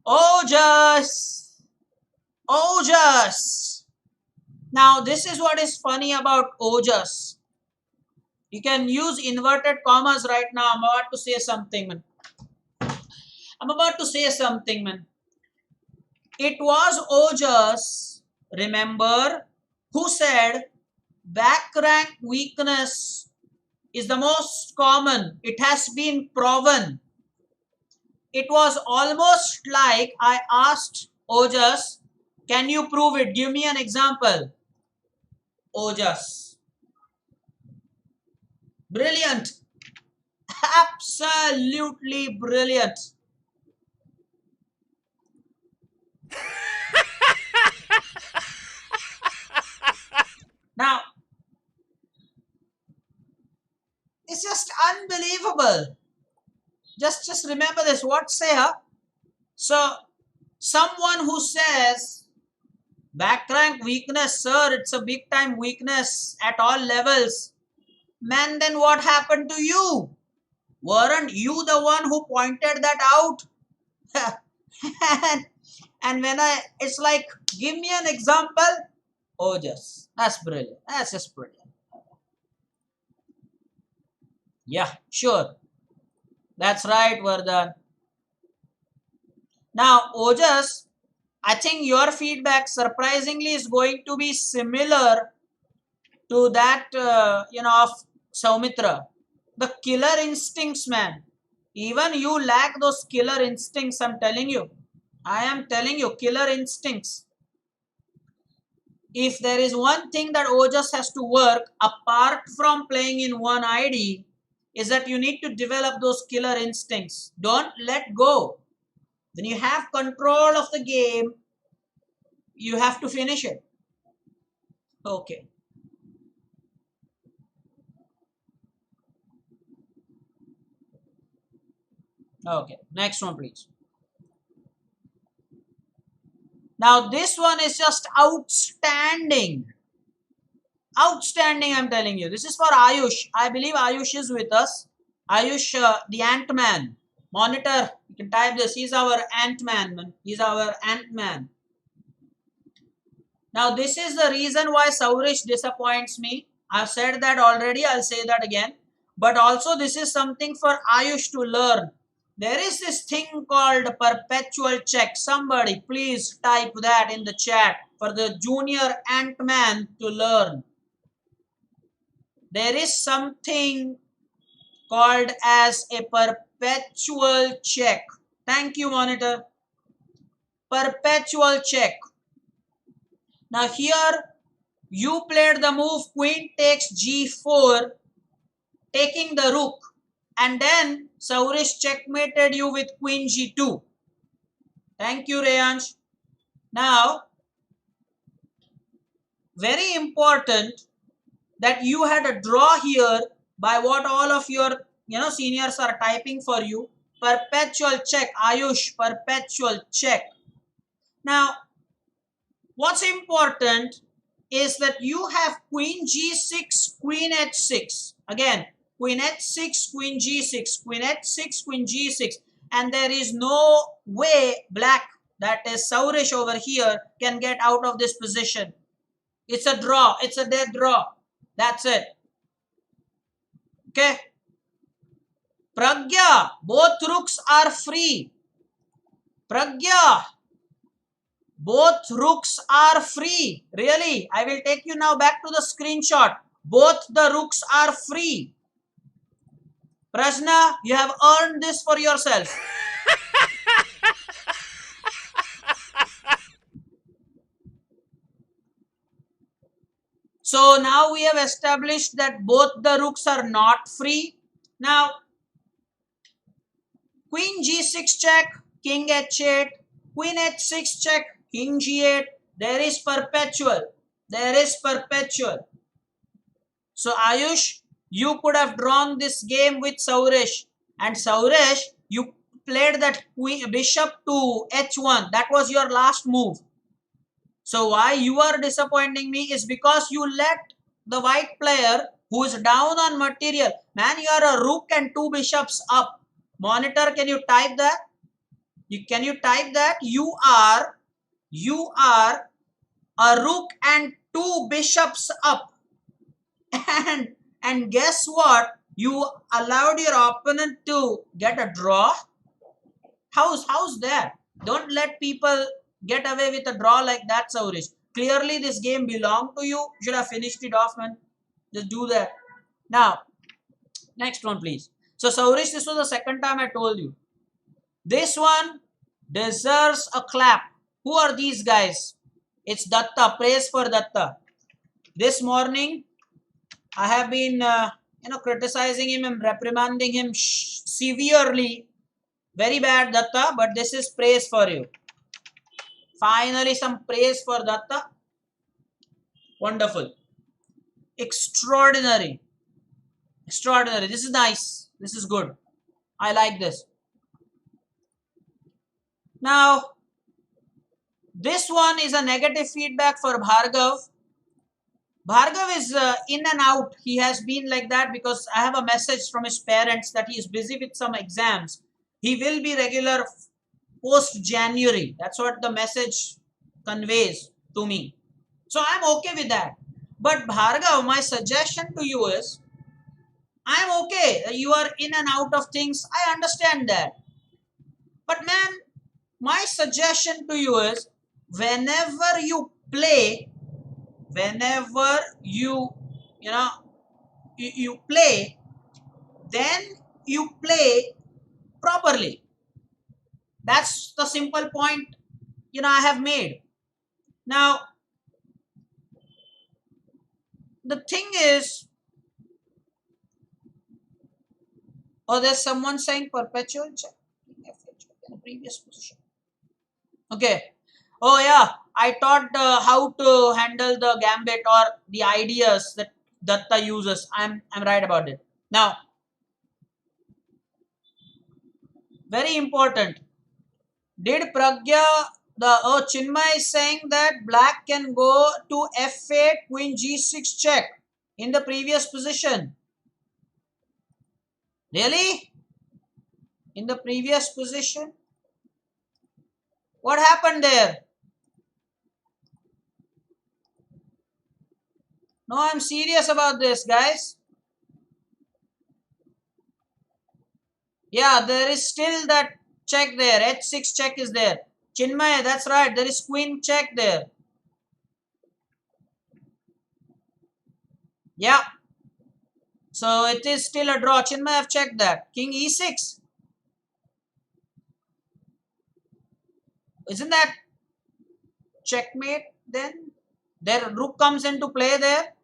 Ojas. Ojas. Now, this is what is funny about Ojas. You can use inverted commas right now. I'm about to say something, man. It was Ojas, remember, who said back rank weakness is the most common. It has been proven. It was almost like I asked Ojas, can you prove it? Give me an example. Ojas. Brilliant. Absolutely brilliant. Now, it's just unbelievable. Just remember this. What say, huh? So, someone who says back rank weakness, sir, it's a big time weakness at all levels. Man, then what happened to you? Weren't you the one who pointed that out? and when it's like, give me an example. Oh, just, that's brilliant. That's just brilliant. Yeah, sure. That's right, Vardhan. Now, Ojas, I think your feedback surprisingly is going to be similar to that, of Saumitra. The killer instincts, man. Even you lack those killer instincts, I'm telling you. I am telling you, killer instincts. If there is one thing that Ojas has to work apart from playing in one ID, is that you need to develop those killer instincts. Don't let go. When you have control of the game, you have to finish it. Okay. Okay. Next one, please. Now, this one is just outstanding. Outstanding, I'm telling you. This is for Ayush. I believe Ayush is with us. Ayush, the Ant-Man. Monitor, you can type this. He's our Ant-Man. He's our Ant-Man. Now, this is the reason why Saurish disappoints me. I've said that already. I'll say that again. But also, this is something for Ayush to learn. There is this thing called perpetual check. Somebody please type that in the chat for the junior Ant-Man to learn. There is something called as a perpetual check. Thank you, monitor. Perpetual check. Now here you played the move queen takes g4, taking the rook, and then Saurish checkmated you with queen g2. Thank you, Reyansh. Now, very important that you had a draw here by what all of your seniors are typing for you. Perpetual check, Ayush, perpetual check. Now, what's important is that you have queen g6, queen h6. Again, queen h6, queen g6, queen h6, queen g6. And there is no way black, that is Saurish over here, can get out of this position. It's a draw. It's a dead draw. That's it. Okay. Pragya, both rooks are free. Pragya, both rooks are free. Really, I will take you now back to the screenshot. Both the rooks are free. Prajna, you have earned this for yourself. So now we have established that both the rooks are not free. Now, queen g6 check, king h8, queen h6 check, king g8. There is perpetual. There is perpetual. So Ayush, you could have drawn this game with Saurish. And Saurish, you played that queen, bishop to h1. That was your last move. So why you are disappointing me is because you let the white player who is down on material. Man, you are a rook and two bishops up. Monitor, can you type that? Can you type that? You are a rook and two bishops up. And guess what? You allowed your opponent to get a draw. How's that? Don't let people get away with a draw like that, Saurish. Clearly, this game belonged to you. You should have finished it off, man. Just do that. Now, next one, please. So, Saurish, this was the second time I told you. This one deserves a clap. Who are these guys? It's Datta. Praise for Datta. This morning, I have been, criticizing him and reprimanding him severely. Very bad, Datta, but this is praise for you. Finally, some praise for Datta. Wonderful. Extraordinary. Extraordinary. This is nice. This is good. I like this. Now, this one is a negative feedback for Bhargav. Bhargav is in and out. He has been like that because I have a message from his parents that he is busy with some exams. He will be regular post-January. That's what the message conveys to me. So I'm okay with that. But Bhargav, my suggestion to you is, I'm okay. You are in and out of things. I understand that. But man, my suggestion to you is, whenever you play, you play, then you play properly. That's the simple point, I have made. Now, the thing is, there's someone saying perpetual check in the previous position. Okay. Oh yeah, I taught how to handle the gambit or the ideas that Datta uses. I'm right about it. Now, very important. Did Pragya, Chinmay is saying that black can go to f8, queen g6 check in the previous position. Really? In the previous position? What happened there? No, I'm serious about this, guys. Yeah, there is still that check there. h6 check is there. Chinmay, that's right. There is queen check there. Yeah. So it is still a draw. Chinmay, I've checked that. King e6. Isn't that checkmate then? Their rook comes into play there.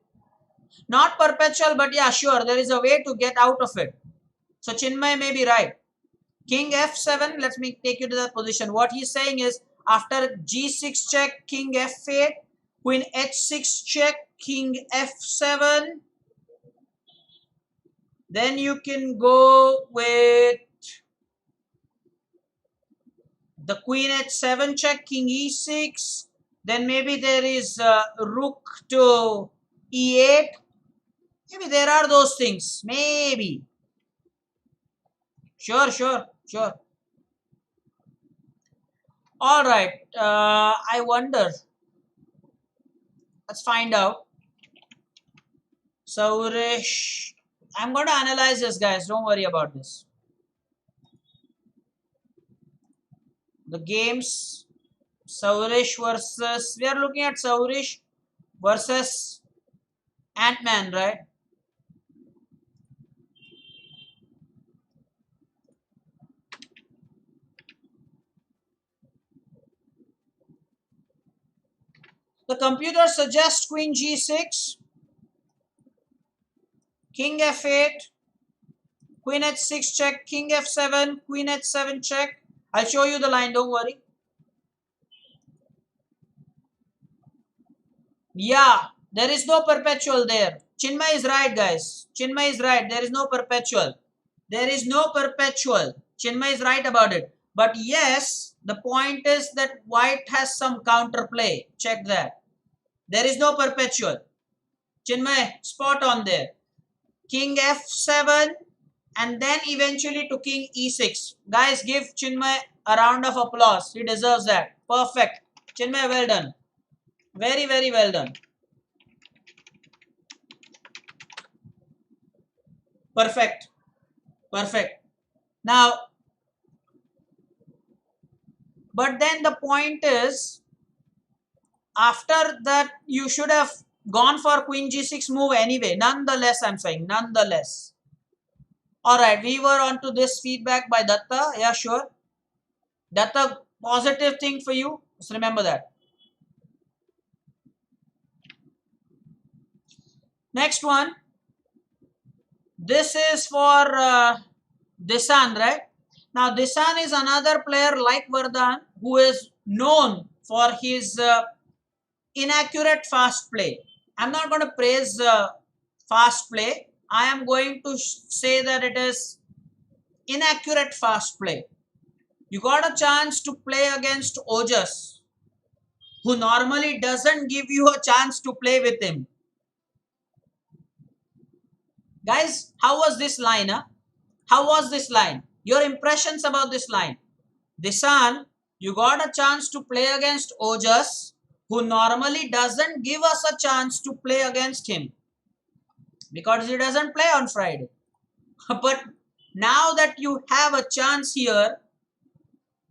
Not perpetual, but yeah, sure, there is a way to get out of it. So Chinmay may be right. King f7, let me take you to that position. What he's saying is, after g6 check, king f8, queen h6 check, king f7, then you can go with the queen h7 check, king e6, then maybe there is rook to e8. Maybe there are those things, maybe. Sure. All right, I wonder. Let's find out. Saurish. I'm going to analyze this, guys. Don't worry about this. The games. Saurish versus. We are looking at Saurish versus Ant-Man, right? The computer suggests queen g6, king f8, queen h6 check, king f7, queen h7 check. I'll show you the line, don't worry. Yeah, there is no perpetual there. Chinmay is right, guys. Chinmay is right. There is no perpetual. There is no perpetual. Chinmay is right about it. But yes, the point is that white has some counterplay. Check that. There is no perpetual. Chinmay, spot on there. King f7 and then eventually to king e6. Guys, give Chinmay a round of applause. He deserves that. Perfect. Chinmay, well done. Very, very well done. Perfect. Perfect. Now, but then the point is, after that, you should have gone for queen g6 move anyway. Nonetheless, I'm saying, nonetheless. Alright, we were on to this feedback by Datta. Yeah, sure. Datta, positive thing for you. Just remember that. Next one. This is for Disan, right? Now, Disan is another player like Vardhan who is known for his inaccurate fast play. I'm not going to praise fast play. I am going to say that it is inaccurate fast play. You got a chance to play against Ojas, who normally doesn't give you a chance to play with him. Guys, how was this line? Huh? How was this line? Your impressions about this line. Disan, you got a chance to play against Ojas, who normally doesn't give us a chance to play against him because he doesn't play on Friday. But now that you have a chance here,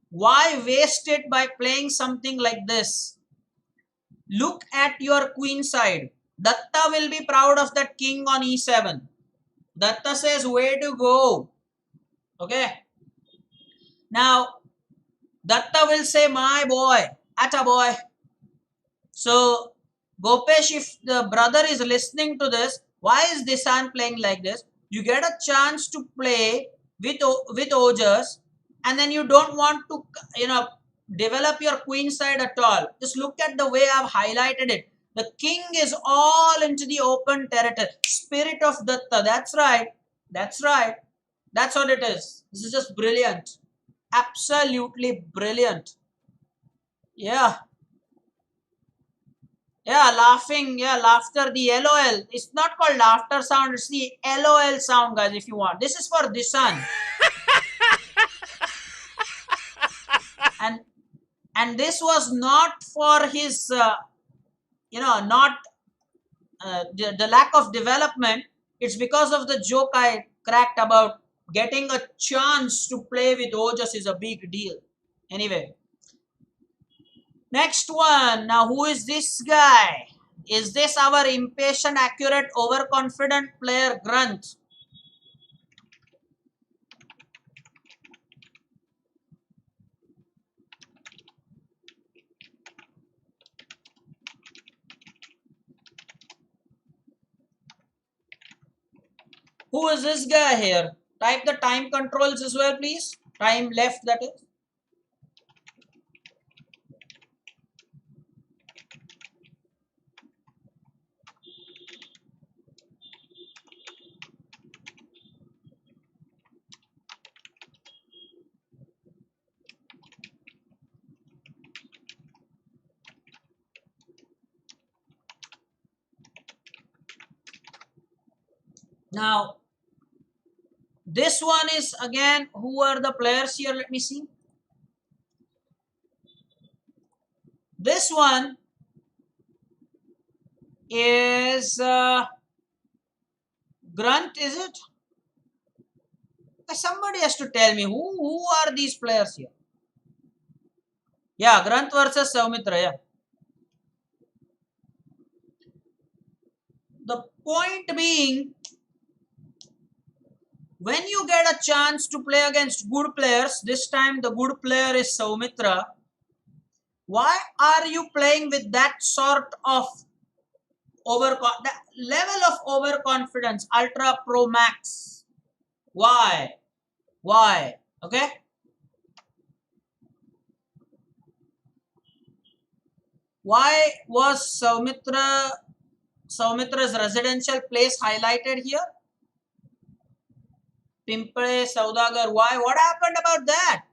why waste it by playing something like this? Look at your queen side. Datta will be proud of that king on e7. Datta says, way to go. Okay. Now, Datta will say, my boy, atta boy. So, Gopesh, if the brother is listening to this, why is Disan playing like this? You get a chance to play with Ojas, and then you don't want to, develop your queen side at all. Just look at the way I've highlighted it. The king is all into the open territory. Spirit of Datta. That's right. That's right. That's what it is. This is just brilliant. Absolutely brilliant. Yeah. Yeah, laughing. Yeah, laughter. The LOL. It's not called laughter sound. It's the LOL sound, guys, if you want. This is for Disan. And this was not for his, not the lack of development. It's because of the joke I cracked about getting a chance to play with Ojas is a big deal. Anyway. Next one. Now, who is this guy? Is this our impatient, accurate, overconfident player Granth? Who is this guy here? Type the time controls as well, please. Time left, that is. Now, this one is again, who are the players here? Let me see. This one is Grunt, is it? Somebody has to tell me who are these players here. Yeah, Grunt versus Saumitra. Yeah. The point being, when you get a chance to play against good players, this time the good player is Saumitra. Why are you playing with that sort of that level of overconfidence, Ultra Pro Max? Why? Why? Okay. Why was Saumitra's residential place highlighted here? Pimpre Saudagar. Why? What happened about that?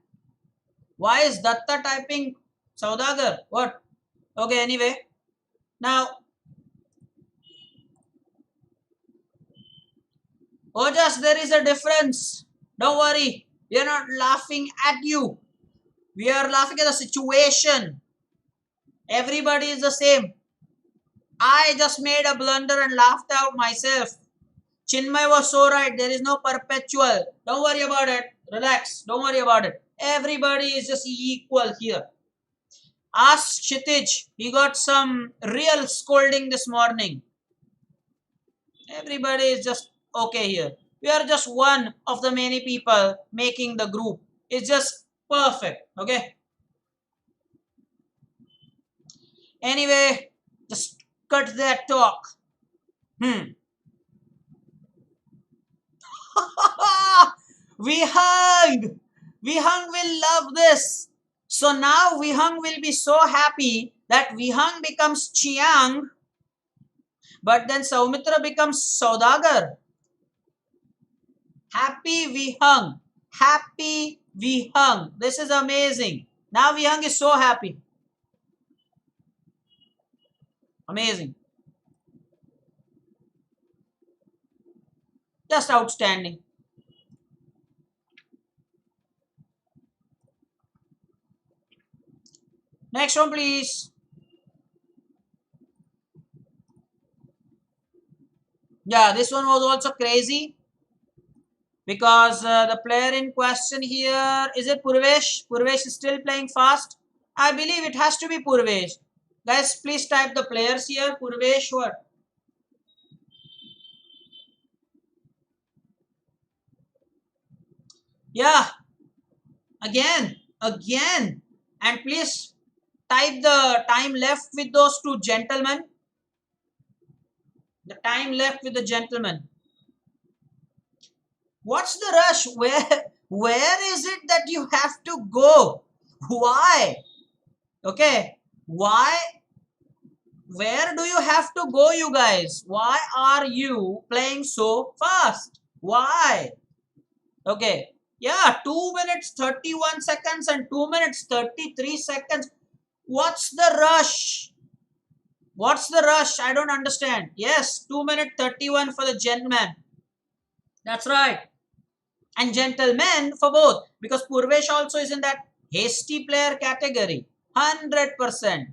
Why is Datta typing Saudagar? What? Okay, anyway. Now, Ojas, there is a difference. Don't worry. We are not laughing at you. We are laughing at the situation. Everybody is the same. I just made a blunder and laughed out myself. Chinmay was so right. There is no perpetual. Don't worry about it. Relax. Don't worry about it. Everybody is just equal here. Ask Kshitij. He got some real scolding this morning. Everybody is just okay here. We are just one of the many people making the group. It's just perfect. Okay. Anyway, just cut that talk. Vihang! Vihang will love this. So now Vihang will be so happy that Vihang becomes Chiang, but then Saumitra becomes Saudagar. Happy Vihang. Happy Vihang. This is amazing. Now Vihang is so happy. Amazing. Just outstanding. Next one, please. Yeah, this one was also crazy because the player in question here, is it Purvesh? Purvesh is still playing fast. I believe it has to be Purvesh. Guys, please type the players here. Purvesh, what? Yeah, again. And please type the time left with those two gentlemen. The time left with the gentleman. What's the rush? Where is it that you have to go? Why? Okay. Why? Where do you have to go, you guys? Why are you playing so fast? Why? Okay. Yeah, 2 minutes 31 seconds and 2 minutes 33 seconds. What's the rush? What's the rush? I don't understand. Yes, 2 minute 31 for the gentleman. That's right. And gentlemen for both. Because Purvesh also is in that hasty player category. 100%.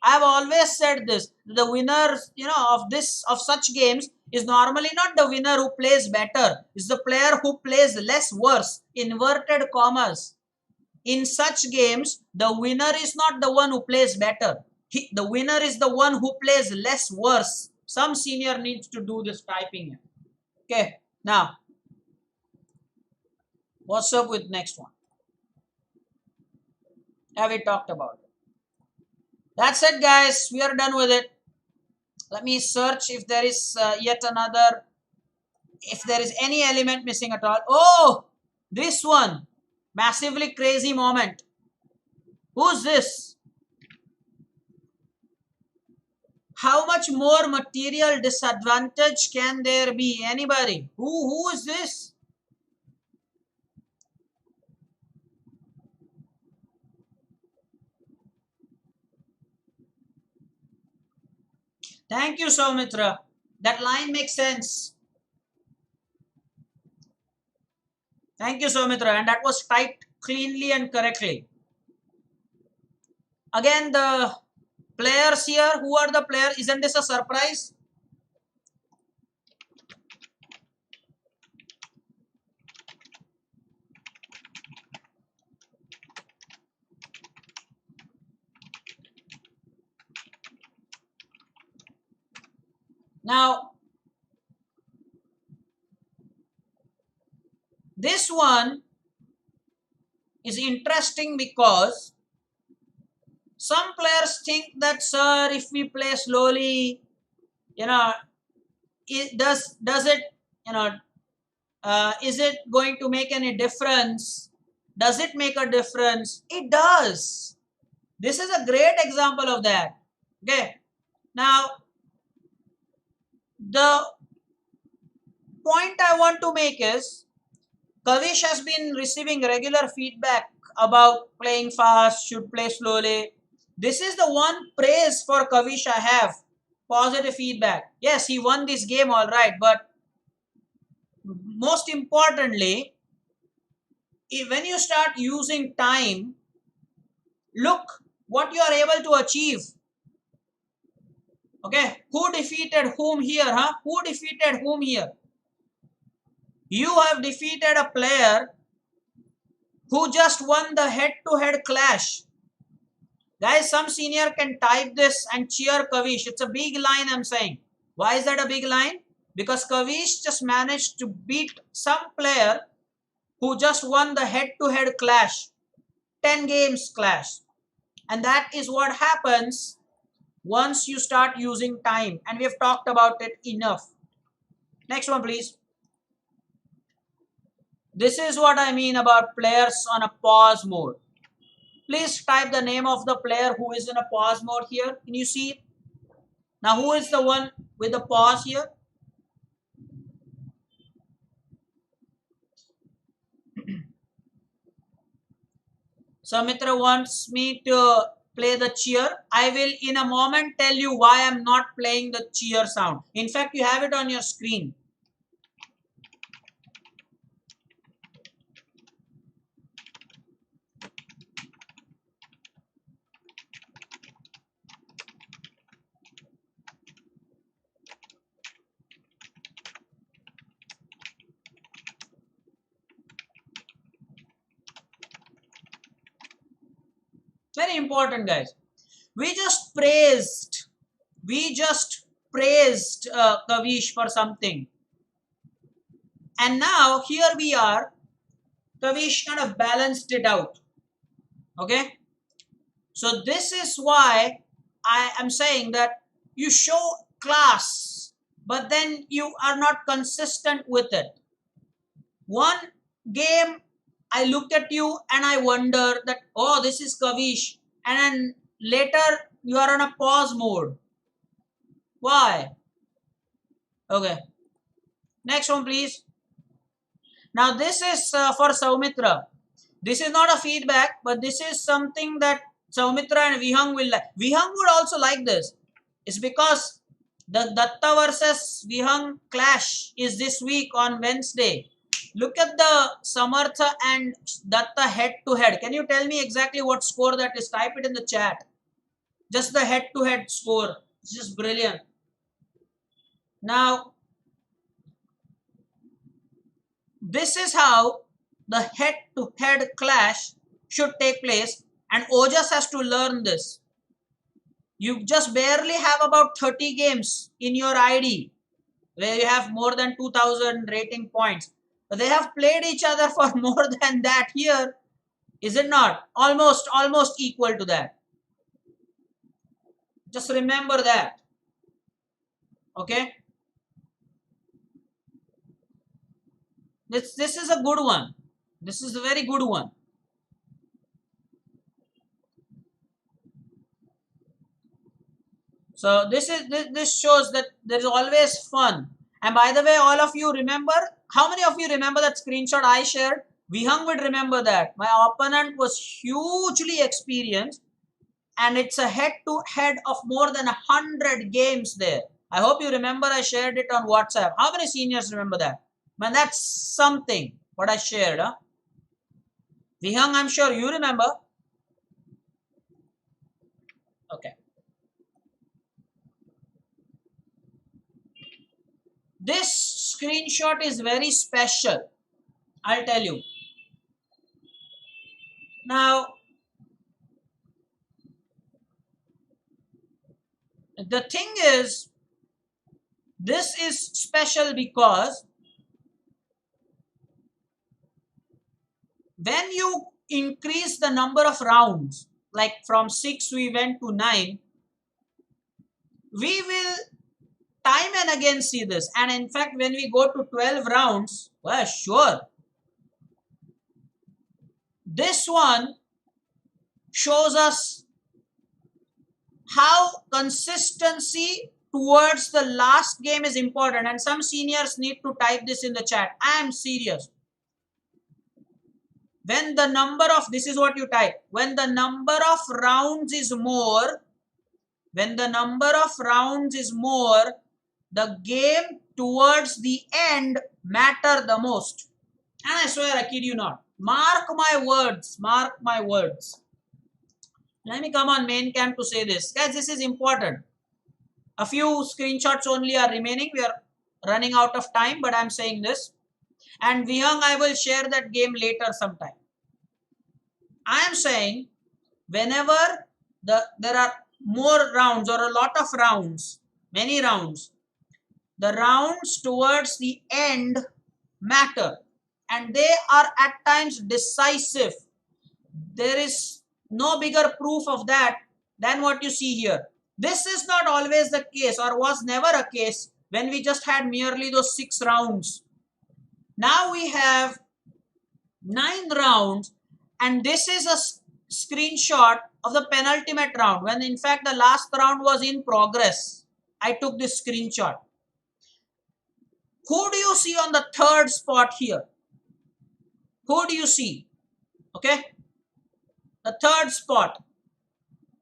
I've always said this. The winner, of such games is normally not the winner who plays better. It's the player who plays less worse. Inverted commas. In such games, the winner is not the one who plays better. The winner is the one who plays less worse. Some senior needs to do this typing. Okay, now, what's up with next one? Have we talked about it? That's it, guys. We are done with it. Let me search if there is yet another if there is any element missing at all. Oh, this one, massively crazy moment. Who's this? How much more material disadvantage can there be? Anybody? Who is this? Thank you, Soumitra. That line makes sense. Thank you, Soumitra. And that was typed cleanly and correctly. Again, the players here. Who are the players? Isn't this a surprise? Now, this one is interesting because some players think that, sir, if we play slowly, you know, does it, you know, is it going to make any difference? Does it make a difference? It does. This is a great example of that. Okay. Now, the point I want to make is Kavish has been receiving regular feedback about playing fast, should play slowly. This is the one praise for Kavish I have. Positive feedback. Yes, he won this game all right, but most importantly, when you start using time, look what you are able to achieve. Okay, who defeated whom here, huh? Who defeated whom here? You have defeated a player who just won the head-to-head clash. Guys, some senior can type this and cheer Kavish. It's a big line I'm saying. Why is that a big line? Because Kavish just managed to beat some player who just won the head-to-head clash. 10 games clash. And that is what happens once you start using time. And we have talked about it enough. Next one, please. This is what I mean about players on a pause mode. Please type the name of the player who is in a pause mode here. Can you see it? Now, who is the one with the pause here? Samitra wants me to play the cheer. I will in a moment tell you why I'm not playing the cheer sound. In fact, you have it on your screen. Very important, guys. We just praised Kavish for something. And now here we are. Kavish kind of balanced it out. Okay. So this is why I am saying that you show class, but then you are not consistent with it. One game, I look at you and I wonder that, oh, this is Kavish. And then later you are on a pause mode. Why? Okay. Next one, please. Now this is for Saumitra. This is not a feedback, but this is something that Saumitra and Vihang will like. Vihang would also like this. It's because the Datta versus Vihang clash is this week on Wednesday. Look at the Samartha and Datta head to head. Can you tell me exactly what score that is? Type it in the chat. Just the head to head score. It's just brilliant. Now, this is how the head to head clash should take place, and Ojas has to learn this. You just barely have about 30 games in your ID where you have more than 2000 rating points. But they have played each other for more than that here. Is it not? Almost equal to that. Just remember that. Okay. This is a good one. This is a very good one. So this shows that there is always fun. And by the way, all of you remember, how many of you remember that screenshot I shared? Vihang would remember that. My opponent was hugely experienced, and it's a head-to-head of more than 100 games there. I hope you remember I shared it on WhatsApp. How many seniors remember that? Man, that's something what I shared. Huh? Vihang, I'm sure you remember. Okay. This screenshot is very special. I'll tell you. Now, the thing is, this is special because when you increase the number of rounds, like from 6 we went to 9, we will time and again see this. And in fact, when we go to 12 rounds, well, sure. This one shows us how consistency towards the last game is important. And some seniors need to type this in the chat. I am serious. When the number of, this is what you type, when the number of rounds is more, when the number of rounds is more, the game towards the end matter the most. And I swear, I kid you not. Mark my words. Mark my words. Let me come on main cam to say this. Guys, this is important. A few screenshots only are remaining. We are running out of time, but I'm saying this. And Vihang, I will share that game later sometime. I am saying whenever there are more rounds or a lot of rounds, many rounds, the rounds towards the end matter, and they are at times decisive. There is no bigger proof of that than what you see here. This is not always the case, or was never a case, when we just had merely those 6 rounds. Now we have 9 rounds, and this is a screenshot of the penultimate round, when in fact the last round was in progress. I took this screenshot. Who do you see on the third spot here? Who do you see? Okay. The third spot.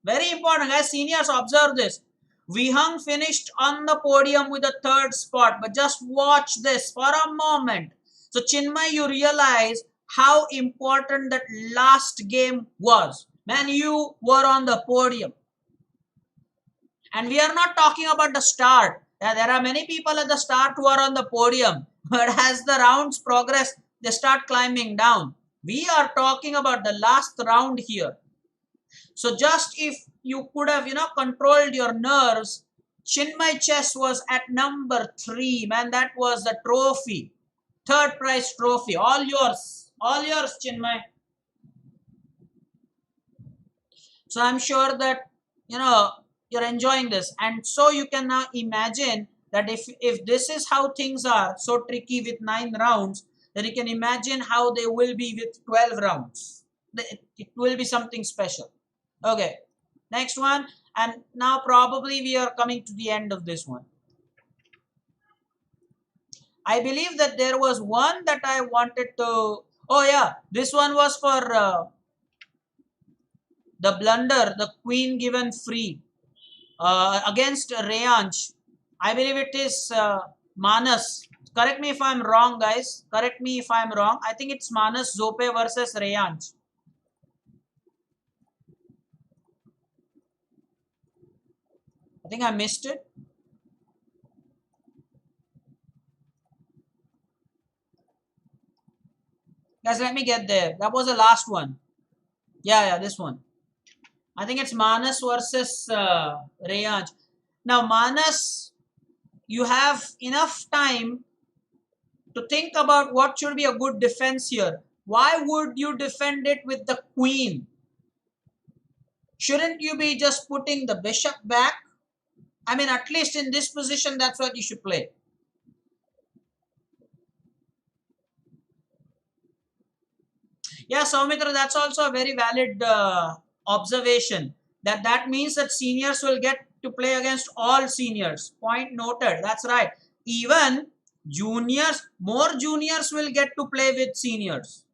Very important, guys. Seniors, observe this. Vihang finished on the podium with the third spot. But just watch this for a moment. So, Chinmay, you realize how important that last game was. Man, you were on the podium. And we are not talking about the start. There are many people at the start who are on the podium. But as the rounds progress, they start climbing down. We are talking about the last round here. So just if you could have, controlled your nerves, Chinmay chess was at number 3. Man, that was the trophy. Third prize trophy. All yours. All yours, Chinmay. So I'm sure that, you're enjoying this. And so you can now imagine that if this is how things are so tricky with 9 rounds, then you can imagine how they will be with 12 rounds. It will be something special. Okay, next one. And now probably we are coming to the end of this one. I believe that there was one that I wanted to, oh yeah, this one was for the blunder, the queen given free against Rayanch. I believe it is Manas. Correct me if I'm wrong, guys. Correct me if I'm wrong. I think it's Manas Zope versus Rayanch. I think I missed it. Guys, let me get there. That was the last one. Yeah, this one. I think it's Manas versus Rayanch. Now, Manas, you have enough time to think about what should be a good defense here. Why would you defend it with the queen? Shouldn't you be just putting the bishop back? I mean, at least in this position, that's what you should play. Yeah, Soumitra, that's also a very valid observation. That means that seniors will get to play against all seniors. Point noted. That's right. Even juniors, more juniors will get to play with seniors.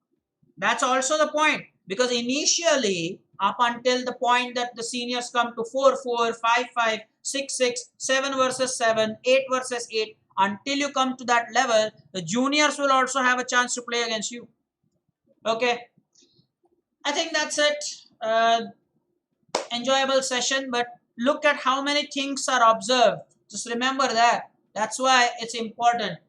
That's also the point, because initially, up until the point that the seniors come to 4-4, 5-5, 6-6, 7 versus 7, 8 versus 8, until you come to that level, the juniors will also have a chance to play against you. Okay, I think that's it. Enjoyable session, but look at how many things are observed. Just remember that. That's why it's important.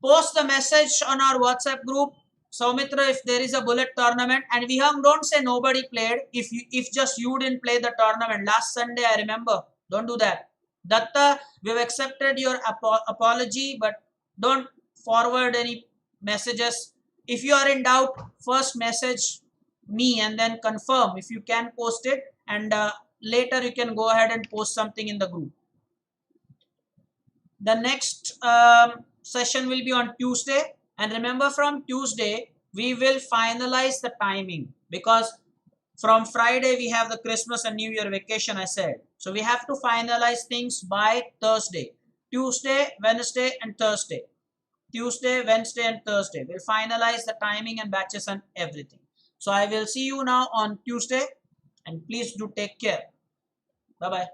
Post the message on our WhatsApp group. Soumitra, if there is a bullet tournament, and Vihang, don't say nobody played. If just you didn't play the tournament last Sunday, I remember. Don't do that. Datta, we've accepted your apology, but don't forward any messages. If you are in doubt, first message me and then confirm if you can post it, and later you can go ahead and post something in the group. The next session will be on Tuesday, and remember, from Tuesday we will finalize the timing, because from Friday we have the Christmas and New Year vacation, I said. So we have to finalize things by Thursday. Tuesday, Wednesday and Thursday. Tuesday, Wednesday and Thursday. We'll finalize the timing and batches and everything. So I will see you now on Tuesday, and please do take care. Bye bye.